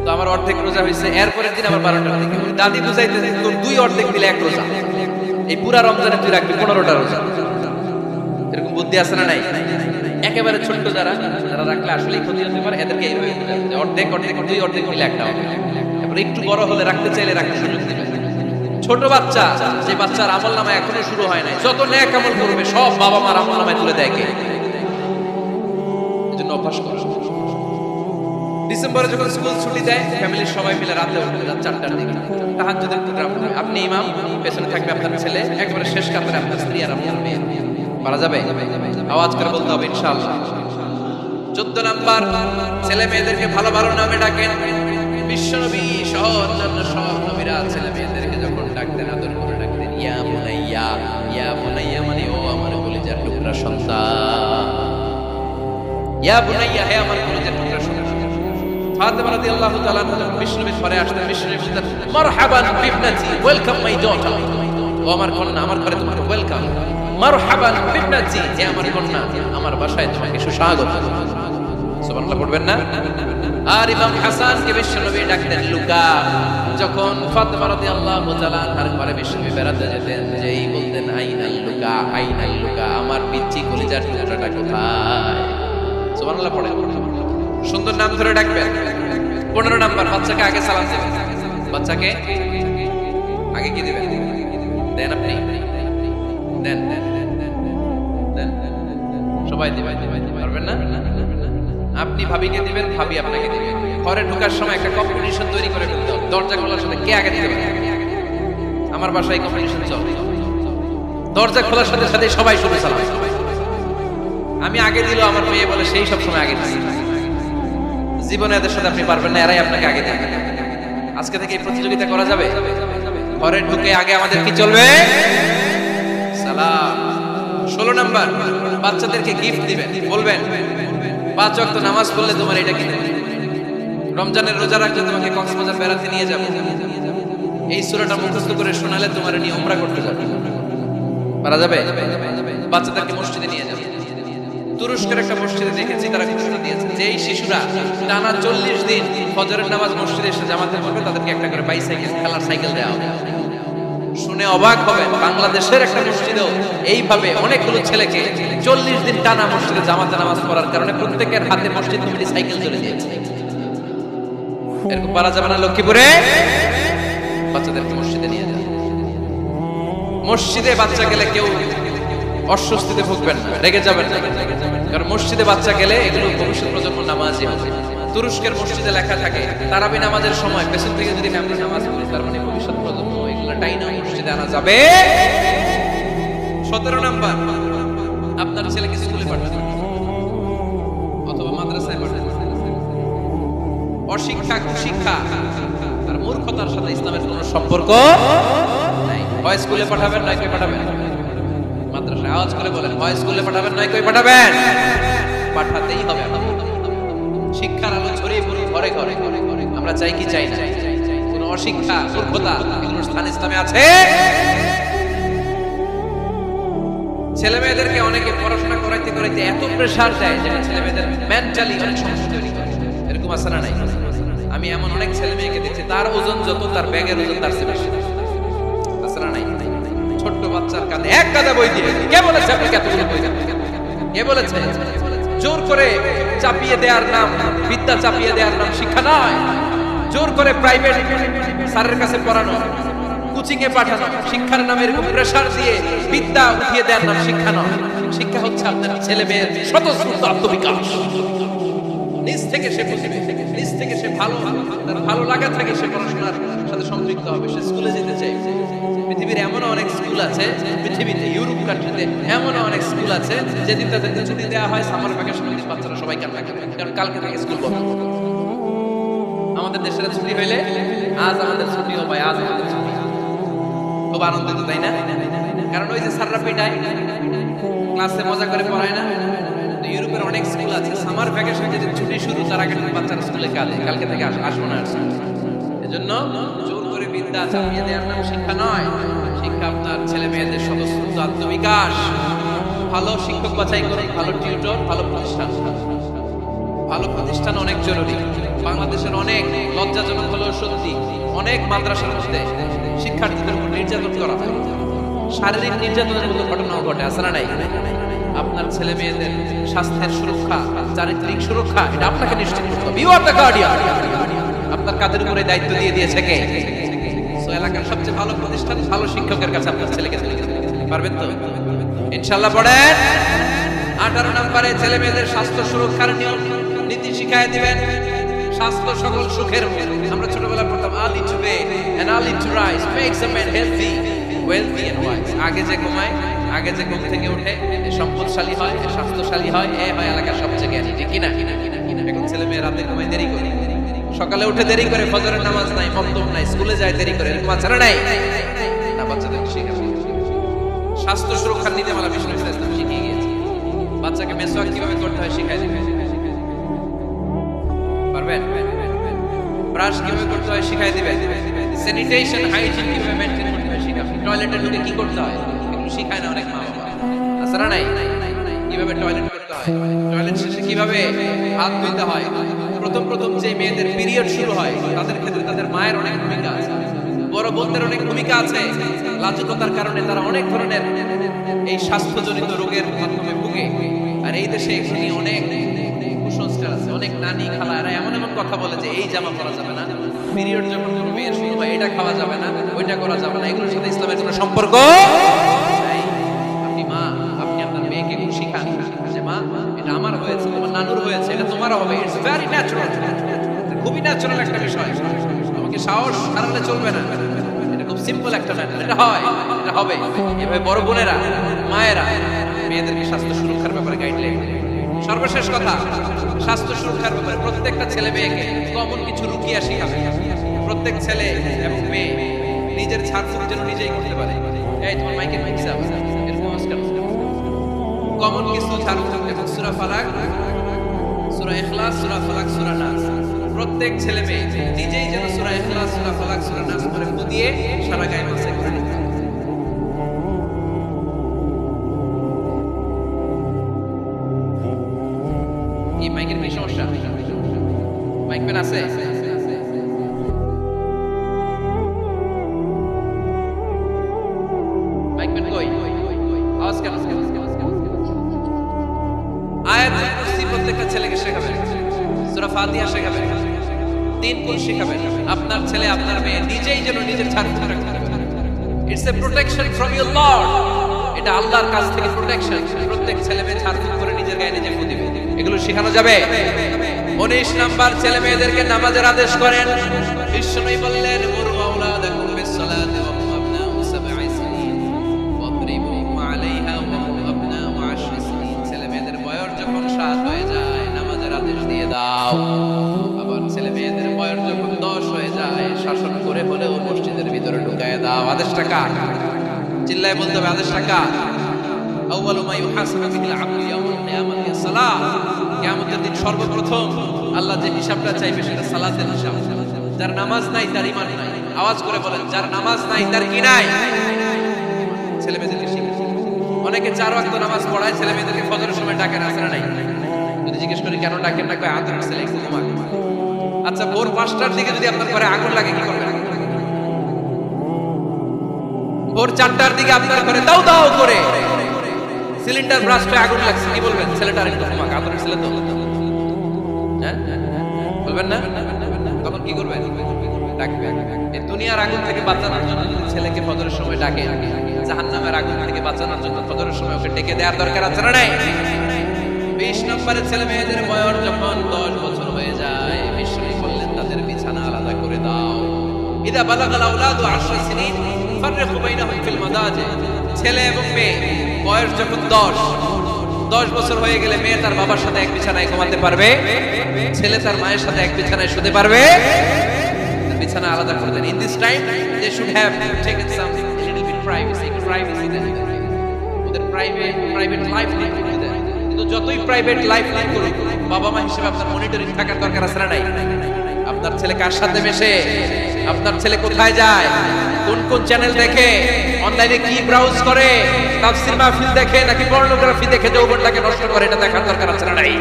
তো আমার অর্ধেক রোজা হয়েছে। এরপরের দিন আবার 12টার দিকে দাদি বুঝাইতে তোর 2 অর্ধেক মিলে 1 রোজা, এই পুরা রমজানে তুই রাখবি 15টা রোজা। এরকম বুদ্ধি আছে না নাই? একেবারে ছোট্ট যারা রাখলে আসলেই ক্ষতি হতে পারে, এদেরকে এইভাবে অর্ধেক অর্ধেক 2 অর্ধেক মিলে একটা হবে। এরপর একটু বড় হলে রাখতে চাইলে রাখতে সুযোগ দিবে। ছোট বাচ্চা, যে বাচ্চার আমল নামা এখনো শুরু হয় নাই, যত নেক আমল করবে সব বাবা মার আমল নামায় তুলে দেয় কে? এজন্য অভ্যাস করো। ডিসেম্বরে যখন স্কুল ছুটি দেয় ফ্যামিলির সবাই মিলে রাতে উঠে রাত 4টার দিকে তাহাজ্জুদের প্রোগ্রাম হবে। আপনি ইমাম, পেছনে থাকবে আপনার ছেলে, একেবারে শেষ কাতারে আপনার স্ত্রী আর আপনার মেয়ে। পারা যাবে? আওয়াজ করে বলতে হবে ইনশাআল্লাহ। 14 নাম্বার, ছেলে মেয়েদেরকে ভালো ভালো নামে ডাকেন। বিশ্বনবী সহ অন্যান্য সব নবীরা ছেলে মেয়েদেরকে যখন ডাকতেন আদর করে ডাকতেন ইয়া বুনাইয়া। ইয়া বুনাইয়া মানে ও আমার কলিজার টুকরা সন্তান। ইয়া বুনাইয়া, হে আমার কলিজার টুকরা সন্তান। ফাতেমা রাদিয়াল্লাহু তাআলা যখন বিশ্বনবীর ঘরে আসতেন, বিশ্বনবী বলতেন মারহাবান বিবনাতি, ওয়েলকাম মাই ডটার। ও আমার কন্যা, আমার ঘরে তোমাকে ওয়েলকাম। মারহাবান বিবনাতি, হে আমার কন্যা, আমার বাসায় তোমাকে সুস্বাগত। সুবহানাল্লাহ পড়বেন না? আর ইমাম হাসানকে বিশ্বনবী ডাকতেন লুকা। যখন ফাতেমা রাদিয়াল্লাহু তাআলা তার ঘরে বিশ্বনবী বেড়াতে যেতেন, যেই বলতেন আইনাল লুকা, আইনাল লুকা, আমার পিচ্চি কলিজার টুকরাটা কোথায়? সুবহানাল্লাহ পড়ে। সুন্দর নাম ধরে ডাকবেন। 15 নাম্বার, বাচ্চাকে আগে সালাম দিবেন। বাচ্চাকে আগে কি দিবেন? দেন আপনি দেন দেন সবাই দিবেন, পারবেন না? আপনি ভাবিকে দিবেন, ভাবি আপনাকে দিবেন। ঘরে ঢোকার সময় একটা কম্পিটিশন তৈরি করে ফেলতে হবে। দরজা খোলার সাথে কে আগে দিতে পারে? আমার বাসায় কম্পিটিশন চলে। দরজা খোলার সাথে সাথে সবাই শুরু সালাম। আমি আগে দিল, আমার মেয়ে বলে সেই সব সময় আগে দিচ্ছে। জীবনে এদের সাথে আপনি পারবেন না, এরাই আপনাকে আগে দেবে। আজকে থেকে এই প্রতিযোগিতা করা যাবে। ঘরে ঢুকে আগে আমাদের কি চলবে? সালাম। 16 নাম্বার, বাচ্চাদেরকে গিফট দিবেন। বলবেন 5 ওয়াক্ত নামাজ পড়লে তোমার এটা কিনে দেব, রমজানের রোজা রাখলে তোমাকে কক্সবাজার বেড়াতে নিয়ে যাব, এই সূরাটা মুখস্থ করে শোনালে তোমার নিয়ে উমরা করতে যাবে। পারা যাবে? বাচ্চাদেরকে মসজিদে নিয়ে যাবে। তুরস্কের একটা মসজিদে দেখেছি তারা ঘোষণা দিয়েছে যে এই শিশুরা টানা 40 দিন ফজরের নামাজ মসজিদে এসে জামাতে পড়বে, তাদেরকে একটা করে বাইসাইকেল, খেলার সাইকেল দেওয়া হবে। শুনে অবাক হবেন, বাংলাদেশের একটা মসজিদেও এইভাবে অনেকগুলো ছেলেকে 40 দিন টানা মসজিদে জামাতে নামাজ পড়ার কারণে প্রত্যেকের হাতে মসজিদ কমিটি সাইকেল তুলে দিয়েছে। এরকম পারা যাবে না? লক্ষ্মীপুরে বাচ্চাদেরকে মসজিদে নিয়ে যান। মসজিদে বাচ্চা গেলে কেউ অস্বস্তিতে ভুগবেন না, রেগে যাবেন না, কারণ মসজিদে বাচ্চা গেলে এগুলো ভবিষ্যৎ প্রজন্ম নামাজি হবে। তুরস্কের মসজিদে লেখা থাকে তারাবি নামাজের সময় পেছন থেকে যদি আমরা নামাজ পড়ি তার মানে ভবিষ্যৎ প্রজন্ম এগুলো টাইনা মসজিদে আনা যাবে। 17 নাম্বার, আপনার ছেলেকে স্কুলে পাঠাবেন অথবা মাদ্রাসায় পাঠাবেন। অশিক্ষা কুশিক্ষা আর মূর্খতার সাথে ইসলামের কোনো সম্পর্ক নাই। হয় স্কুলে পাঠাবেন নয় কই পাঠাবেন মাদ্রাসায়। আওয়াজ করে বলেন, হয় স্কুলে পাঠাবেন নয় কই পাঠাবেন। পাঠাতেই হবে। শিক্ষার আলো ছড়িয়ে পড়ুক ঘরে ঘরে। আমরা চাই কি চাই না? কোন অশিক্ষা মূর্খতা এগুলোর স্থান ইসলামে আছে? ছেলে মেয়েদেরকে অনেকে পড়াশোনা করাইতে করাইতে এত প্রেসার দেয় যেটা ছেলে মেয়েদের মেন্টালি অনেক সমস্যা তৈরি করে। এরকম আছে না নাই? আমি এমন অনেক ছেলে মেয়েকে দেখছি তার ওজন যত তার ব্যাগের ওজন তার চেয়ে বেশি। আছে না নাই? ছোট্ট বাচ্চার কাঁধে এক গাদা বই দিয়ে, কে বলেছে আপনাকে এতগুলো বই দেন? কে বলেছে? জোর করে চাপিয়ে দেওয়ার নাম বিদ্যা, চাপিয়ে দেওয়ার নাম শিক্ষা নয়। জোর করে প্রাইভেট স্যারের কাছে পড়ানো, কোচিং এ পাঠানো, শিক্ষার নামে এরকম প্রেসার দিয়ে বিদ্যা উঠিয়ে দেওয়ার নাম শিক্ষা নয়। শিক্ষা হচ্ছে আপনার ছেলে মেয়ের স্বতঃস্ফূর্ত আত্মবিকাশ। নিজ থেকে সে বুঝবে, নিজ থেকে সে তার ভালো লাগা থাকে, সে পড়াশোনার সাথে সম্পৃক্ত হবে, সে স্কুলে যেতে চায়। পৃথিবীর এমন অনেক স্কুল আছে, পৃথিবীতে ইউরোপ কান্ট্রিতে এমন অনেক স্কুল আছে যেদিন তাদেরকে ছুটি দেওয়া হয় সামার ভ্যাকেশন, বাচ্চারা সবাই কান্না করে, কারণ কালকে থেকে স্কুল বন্ধ। আমাদের দেশের ছুটি হইলে আজ আমাদের ছুটি হবে, আজ আমাদের ছুটি, খুব আনন্দিত, তাই না? কারণ ওই যে স্যাররা পিটায়, ক্লাসে মজা করে পড়ায় না। ইউরোপের অনেক স্কুল আছে সামার ভ্যাকেশন যেদিন ছুটি শুরু তার আগে বাচ্চারা স্কুলে কাঁদে, কালকে থেকে আসবো না। এজন্য জোর করে বিদ্যা চাপিয়ে দেওয়ার নাম শিক্ষা নয়। শিক্ষা আপনার ছেলে মেয়েদের স্বতঃস্ফূর্ত আত্মবিকাশ। ভালো শিক্ষক বাছাই করুন, ভালো টিউটর, ভালো প্রতিষ্ঠান। ভালো প্রতিষ্ঠান অনেক জরুরি। বাংলাদেশের অনেক লজ্জাজনক হলেও সত্যি অনেক মাদ্রাসার মধ্যে শিক্ষার্থীদের উপর নির্যাতন করা হয়, শারীরিক নির্যাতনের মতো ঘটনাও ঘটে। আছে না নাই? আপনার ছেলে মেয়েদের স্বাস্থ্যের সুরক্ষা, চারিত্রিক সুরক্ষা এটা আপনাকে নিশ্চিত করতে হবে। You are the guardian. আপনার কাঁধের উপরে দায়িত্ব দিয়ে দিয়েছে কে? সো এলাকার সবচেয়ে ভালো প্রতিষ্ঠান, ভালো শিক্ষকের কাছে আপনার ছেলেকে দিতে পারবেন তো ইনশাআল্লাহ। পড়েন 18 নম্বরে ছেলে মেয়েদের স্বাস্থ্য সুরক্ষার নিয়ম নীতি শিখায় দিবেন। স্বাস্থ্য সকল সুখের মূল। আমরা ছোটবেলায় পড়তাম early to bed and early to rise makes a man healthy, wealthy and wise. আগে যে ঘুমায়, আগে যে ঘুম থেকে উঠে সম্পদশালী হয়, স্বাস্থ্যশালী হয়, এ হয় এলাকার সবচেয়ে জ্ঞানী। ঠিক কিনা? এখন ছেলে মেয়ে রাতে ঘুমায় দেরি করে, সকালে উঠে দেরি করে, ফজরের নামাজ নাই, মক্তব নাই, স্কুলে যায় দেরি করে, এরকম আছে না নাই? না, বাচ্চাদের শিখাবে। স্বাস্থ্য সুরক্ষার নীতিমালা বিষ্ণু ইসলাম শিখিয়ে গিয়েছে। বাচ্চাকে মেসওয়াক কিভাবে করতে হয় শিখাই দিবে, পারবেন? ব্রাশ কিভাবে করতে হয় শিখাই দিবে। স্যানিটেশন, হাইজিন কিভাবে মেইনটেইন করতে হয় শিখাবে। টয়লেটে ঢুকে কি করতে হয় এগুলো শিখায় না অনেক মা বাবা। আছে না নাই? কিভাবে টয়লেট করতে হয়, টয়লেট শেষে কিভাবে হাত ধুইতে হয়। প্রথম যে মেয়েদের পিরিয়ড শুরু হয় তাদের ক্ষেত্রে তাদের মায়ের অনেক ভূমিকা আছে, বড় বোনদের অনেক ভূমিকা আছে। লাজুকতার কারণে তারা অনেক ধরনের এই স্বাস্থ্যজনিত রোগের মাধ্যমে ভুগে। আর এই দেশে এখানে অনেক কুসংস্কার আছে, অনেক নানি খালা এরা এমন এমন কথা বলে যে এই জামা পরা যাবে না, পিরিয়ড যখন কোনো মেয়ের শুরু হয় এটা খাওয়া যাবে না, ওইটা করা যাবে না। এগুলোর সাথে ইসলামের কোনো সম্পর্ক নাই। আপনি মা, আপনি আপনার মেয়েকে শিখান যে মা এটা আমার হয়েছে, তোমার নানুর হয়েছে, এটা তোমারও হবে। ইটস ভেরি ন্যাচারাল, খুবই ন্যাচারাল একটা বিষয়। আমাকে সাহস হারালে চলবে না, এটা খুব সিম্পল একটা ম্যাটার। এটা হয়, এটা হবে। এভাবে বড় বোনেরা, মায়েরা মেয়েদেরকে স্বাস্থ্য সুরক্ষার ব্যাপারে গাইডলাইন। সর্বশেষ কথা, স্বাস্থ্য সুরক্ষার ব্যাপারে প্রত্যেকটা ছেলে মেয়েকে কমন কিছু রুকিয়া শিখাবে। প্রত্যেক ছেলে এবং মেয়ে নিজের ছাড়ফুঁক যেন নিজেই করতে পারে। এই তোমার মাইকের মিক্স আপ এরকম নমস্কার। কমন কিছু ছাড়ফুঁক এবং সূরা ফালাক, সূরা ইখলাস, সূরা ফালাক, সূরা নাস। প্রত্যেক ছেলে মেয়ে নিজেই যেন সূরা ইখলাস, সূরা ফালাক, সূরা নাস করে দিয়ে সারা গায়ে মাসে করে নিতে পারে। এই মাইকের কি সমস্যা? মাইক পেন আছে? মাইক পেন কই? আওয়াজ কেন? আয়াতুল কুরসি প্রত্যেকটা ছেলেকে শেখাবেন, সূরা ফাতিহা শেখাবেন, 3 কুল শেখাবেন। আপনার ছেলে আপনার মেয়ে নিজেই যেন নিজের ছাড়ফুঁক রাখতে পারে। It's a protection from your Lord. এটা আল্লাহর কাছ থেকে প্রোটেকশন। প্রত্যেক ছেলে মেয়ে ছাড়ফুঁক করে নিজের গায়ে নিজে ফু দিবে। এগুলো শেখানো যাবে? 19 নাম্বার ছেলে মেয়েদেরকে নামাজের আদেশ করেন। বিশ্বনবী বললেন মুরু আওলাদাকুম বিসসালাতি ওয়া হুম আবনাউ 7 সিনিন ওয়াদরিবুহুম আলাইহা ওয়া হুম আবনাউ 10 সিনিন। ছেলে মেয়েদের বয়স যখন 7 হয়ে যায় নামাজের আদেশ দিয়ে দাও। আবার ছেলে মেয়েদের বয়স যখন 10 হয়ে যায় শাসন করে হলেও মসজিদের ভিতরে ঢুকায় দাও। আদেশটা কার? চিল্লায় বলতে হবে আদেশটা কার? আউয়ালু মা ইউহাসাবু বিহিল আবদু ইয়াউমাল কিয়ামাতি সালাত। কিয়ামতের দিন সর্বপ্রথম আল্লাহ যে হিসাবটা চাইবে সেটা সালাতের হিসাব। যার নামাজ নাই তার ঈমান নাই। আওয়াজ করে বলেন, যার নামাজ নাই তার কি নাই? ছেলে মেয়েদেরকে শিখায়। অনেকে 4 ওয়াক্ত নামাজ পড়ায়, ছেলে মেয়েদেরকে ফজরের সময় ডাকেন, আছে না নাই? যদি জিজ্ঞেস করি কেন ডাকেন না, কয় আদর ছেলে একটু ঘুমাক। আচ্ছা, ভোর 5টার দিকে যদি আপনার ঘরে আগুন লাগে কি করবেন? ভোর 4টার দিকে আপনার ঘরে দাও দাও করে সিলিন্ডার ব্রাস্টে আগুন লাগছে, কি বলবেন? ছেলেটার একটু ঘুমাক, আদরের ছেলে তো। হ্যাঁ বলবেন না? তখন কি করবেন? ডাকবেন। এই দুনিয়ার আগুন থেকে বাঁচানোর জন্য যদি ছেলেকে ফজরের সময় ডাকে, জাহান্নামের আগুন থেকে বাঁচানোর জন্য ফজরের সময় ওকে ডেকে দেওয়ার দরকার আছে না নাই? 20 নম্বরের ছেলে মেয়েদের বয়স যখন 10 বছর হয়ে যায় বিশ্বনবী বললেন তাদের বিছানা আলাদা করে দাও। ইদা বালাগাল আওলাদু 10 সিনিন ফাররিকু বাইনাহুম ফিল মাদাজি। ছেলে এবং মেয়ে বয়স যখন 10 বছর হয়ে গেলে মেয়ে তার বাবার সাথে এক বিছানায় ঘুমাতে পারবে, ছেলে তার মায়ের সাথে এক বিছানায় শুতে পারবে। বিছানা আলাদা করে দেন। In this time they should have taken some little bit privacy দেন। ওদের প্রাইভেট লাইফ লিড করতে দেন। কিন্তু যতই প্রাইভেট লাইফ লিড করুক, বাবা মা হিসেবে আপনার মনিটরিং থাকার দরকার আছে না নাই? আপনার ছেলে কার সাথে মেশে, আপনার ছেলে কোথায় যায়, কোন কোন চ্যানেল দেখে, অনলাইনে কি ব্রাউজ করে, তাফসীর মাহফিল দেখে নাকি পর্নোগ্রাফি দেখে যৌবনটাকে নষ্ট করে, এটা দেখার দরকার আছে না নাই?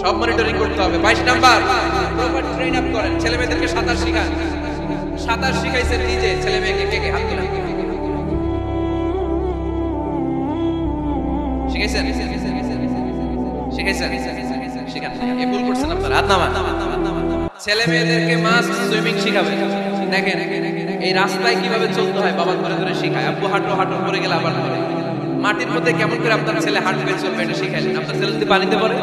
সব মনিটরিং করতে হবে। 22 নাম্বার প্রপার ট্রেন আপ করেন। ছেলে মেয়েদেরকে সাঁতার শেখান। সাঁতার শিখাইছেন নিজে, ছেলে মেয়েকে কে কে হাত তোলেন? শিখাইছেন? শিখান। এই ভুল করছেন আপনারা, হাত নামান। ছেলে মেয়েদেরকে মাস্ট সুইমিং শিখাবেন। দেখেন এই রাস্তায় কিভাবে চলতে হয় বাবা ধরে ধরে শিখায়। আব্বু হাঁটো হাঁটো পড়ে গেলে আবার ধরে। মাটির মধ্যে কেমন করে আপনার ছেলে হাঁটবে চলবে এটা শিখাইলেন। আপনার ছেলে যদি পানিতে পড়ে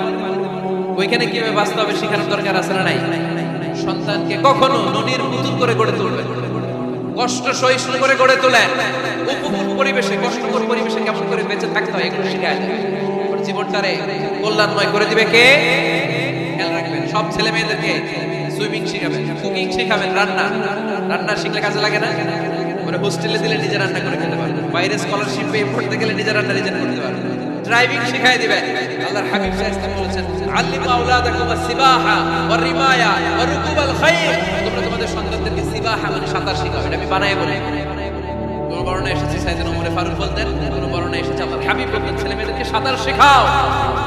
ওইখানে কিভাবে বাঁচতে হবে শেখানোর দরকার আছে না নাই? সন্তানকে কখনো ননির পুতুল করে গড়ে তুলবেন, কষ্ট সহিষ্ণু করে গড়ে তোলেন। উপভোগ পরিবেশে, কষ্টকর পরিবেশে কেমন করে বেঁচে থাকতে হয় এগুলো শিখায় দেন। জীবনটারে কল্যাণময় করে দিবে কে? খেয়াল রাখবেন। সব ছেলে মেয়েদেরকে সুইমিং শিখাবেন, কুকিং শিখাবেন, রান্না শিখলে কাজে লাগে না? ওরা হোস্টেলে দিলে নিজে রান্না করে খেতে পারবে, বাইরে স্কলারশিপ পেয়ে পড়তে গেলে নিজে রান্না নিজে করতে পারবে। ড্রাইভিং শিখাই দিবেন। আল্লাহর হাবিব সাল্লাল্লাহু আলাইহি ওয়াসাল্লাম বলেছেন আল্লিমু আওলাদাকুম আস-সিবাহা ওয়া রিমায়া ওয়া রুকুবাল খাইল। তোমরা তোমাদের সন্তানদেরকে সিবাহা মানে সাঁতার শেখাও। এটা আমি বানায় বলি। কোন বর্ণনা এসেছে সাইয়েদনা ওমর ফারুক বলতেন, কোন বর্ণনা এসেছে আল্লাহর হাবিব বলতেন ছেলে মেয়েদেরকে সাঁতার শেখাও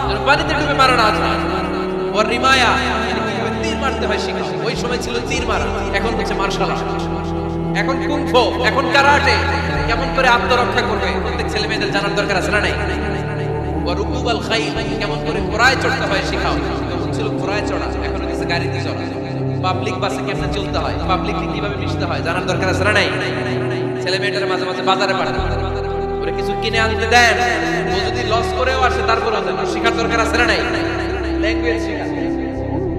যেন পানিতে ডুবে মারা না যায়। ওয়া রিমায়া তীর মারতে হয় শেখাও। ওই সময় ছিল তীর মারা, এখন হচ্ছে মার্শাল আর্ট, এখন কুংফু, এখন কারাটে। কেমন করে আত্মরক্ষা করবে প্রত্যেক ছেলে মেয়েদের জানার দরকার আছে না নাই? ওয়া রুকুবাল খাইল, কেমন করে ঘোড়ায় চড়তে হয় শেখাও। তখন ছিল ঘোড়ায় চড়া, এখন হচ্ছে গাড়িতে চড়া। পাবলিক বাসে কেমনে চলতে হয়, পাবলিককে কিভাবে মিশতে হয় জানার দরকার আছে না নাই? ছেলে মেয়েটার মাঝে মাঝে বাজারে পাঠান, ওরা কিছু কিনে আনতে দেন। ও যদি লস করেও আসে তারপরেও দেন, শেখার দরকার আছে না নাই? ল্যাঙ্গুয়েজ শেখা,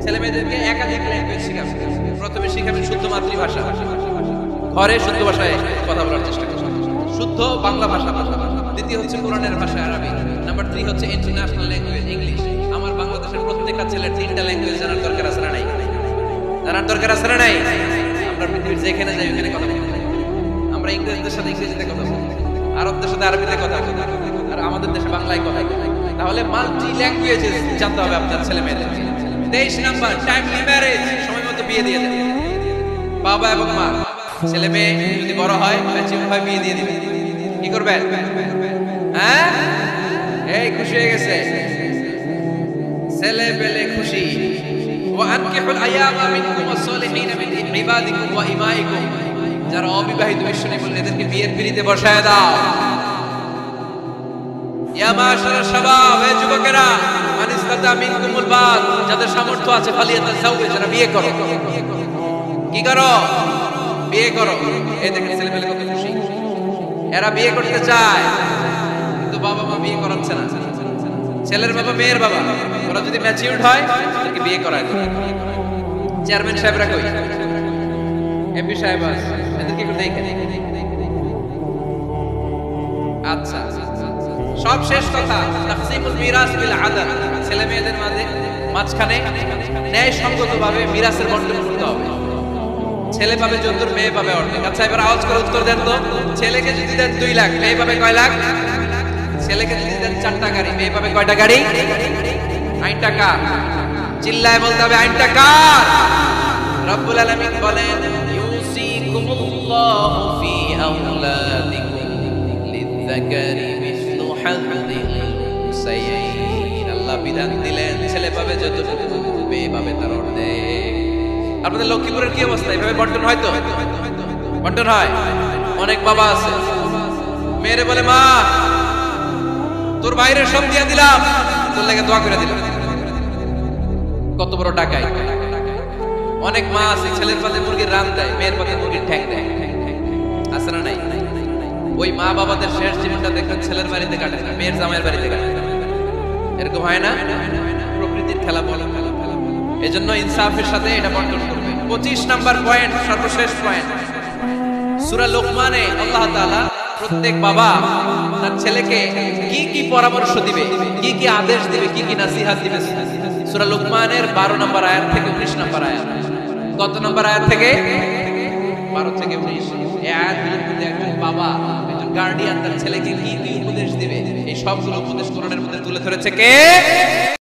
ছেলে মেয়েদেরকে একাধিক ল্যাঙ্গুয়েজ শেখাবেন। প্রথমে শিখাবেন শুদ্ধ মাতৃভাষা, ঘরে শুদ্ধ ভাষায় কথা বলার চেষ্টা করবেন, শুদ্ধ বাংলা ভাষা। দ্বিতীয় হচ্ছে কোরআনের ভাষা আরবি। নাম্বার 3 হচ্ছে ইন্টারন্যাশনাল ল্যাঙ্গুয়েজ ইংলিশ। আমার বাংলাদেশের প্রত্যেকটা ছেলের 3টা ল্যাঙ্গুয়েজ জানার দরকার আছে না নাই? জানার দরকার আছে না নাই? আমরা পৃথিবীর যেখানে যাই ওখানে কথা বলি। আমরা ইংরেজদের সাথে ইংরেজিতে কথা বলি, আরবদের সাথে আরবিতে কথা বলি, আর আমাদের দেশে বাংলায় কথা বলি। তাহলে মাল্টি ল্যাঙ্গুয়েজেস জানতে হবে আপনার ছেলে মেয়েদেরকে। 23 নাম্বার টাইমলি ম্যারেজ, সময় মতো বিয়ে দিয়ে দেন। বাবা এবং মা ছেলে মেয়ে যদি বড় হয় ম্যাচিউর হয় বিয়ে দিয়ে দিবেন। কি করবেন? হ্যাঁ, এই খুশি হয়ে গেছে ছেলে পেলে খুশি। ওয়া আনকিহুল আয়ামা মিনকুম ওয়াস-সালিহিনা মিন ইবাদিকুম ওয়া ইমাইকুম। যারা অবিবাহিত বিশ্বনবী বললেন এদেরকে বিয়ের পিঁড়িতে বসায় দাও। ইয়া মাশারাশ শাবাব, হে যুবকেরা, মান ইসতাতা মিনকুমুল বাত, যাদের সামর্থ্য আছে ফালিয়াতাযাওয়াজ, যারা বিয়ে করো। কি করো? বিয়ে করো। এই দেখেন ছেলে পেলে কত খুশি, এরা বিয়ে করতে চায় কিন্তু বাবা মা বিয়ে করাচ্ছে না। ছেলের বাবা মেয়ের বাবা ওরা যদি ম্যাচিউরড হয় তাকে বিয়ে করায় দেবে। চেয়ারম্যান সাহেবরা কই, এমপি সাহেব আছে, এদেরকে একটু দেখে। আচ্ছা, সব শেষ কথা, তাকসিমুল মিরাস বিল আদল, ছেলে মেয়েদের মাঝখানে ন্যায় সঙ্গতভাবে মিরাসের বন্টন করতে হবে। ছেলে পাবে যতদূর, মেয়ে পাবে অর্ধেক। আচ্ছা, এবার আওয়াজ করে উত্তর দেন তো, ছেলেকে যদি দেন 2 লাখ, মেয়ে পাবে কয় লাখ? ছেলেকে যদি দেন 4টা গাড়ি, মেয়ে পাবে কয়টা গাড়ি? আইনটা কার? চিল্লায় বলতে হবে, আইনটা কার? রব্বুল আলামিন বলেন, ইউসিকুমুল্লাহু ফি আওলাদিকুম লিয-যাকারি মিসলু হাযযিল উনসায়াইন। আল্লাহ বিধান দিলেন ছেলে পাবে যতটুকু, মেয়ে পাবে তার অর্ধেক। আপনাদের লক্ষ্মীপুরের কি অবস্থা? এভাবে বন্টন হয় তো? বন্টন হয়? অনেক বাবা আছে, মেয়েরে বলে, মা তোর বাইরে সব দিয়ে দিলাম, তোর লেগে দোয়া করে দিলাম। কত বড় টাকাই! অনেক মা আছে ছেলের পাতে মুরগির রান দেয়, মেয়ের পাতে মুরগির ঠ্যাং দেয়। আছে না নাই? ওই মা বাবাদের শেষ জীবনটা দেখবেন ছেলের বাড়িতে কাটে না, মেয়ের জামাইয়ের বাড়িতে কাটে। এরকম হয় না? প্রকৃতির খেলা বলে। এজন্য ইনসাফের সাথে এটা বন্টন করবে। 25 নাম্বার পয়েন্ট, সর্বশেষ পয়েন্ট, সূরা লোকমানে আল্লাহ তাআলা প্রত্যেক বাবা তার ছেলেকে কি কি পরামর্শ দিবে, কি কি আদেশ দিবে, কি কি নসিহত দিবে, সূরা লোকমানের 12 নম্বর আয়াত থেকে 19 নম্বর আয়াত। কত নম্বর আয়াত থেকে? 12 থেকে 19। এই আয়াতগুলোর মধ্যে একজন বাবা, একজন গার্ডিয়ান তার ছেলেকে কি কি উপদেশ দিবে, এই সবগুলো উপদেশ কোরআনের মধ্যে তুলে ধরেছে কে?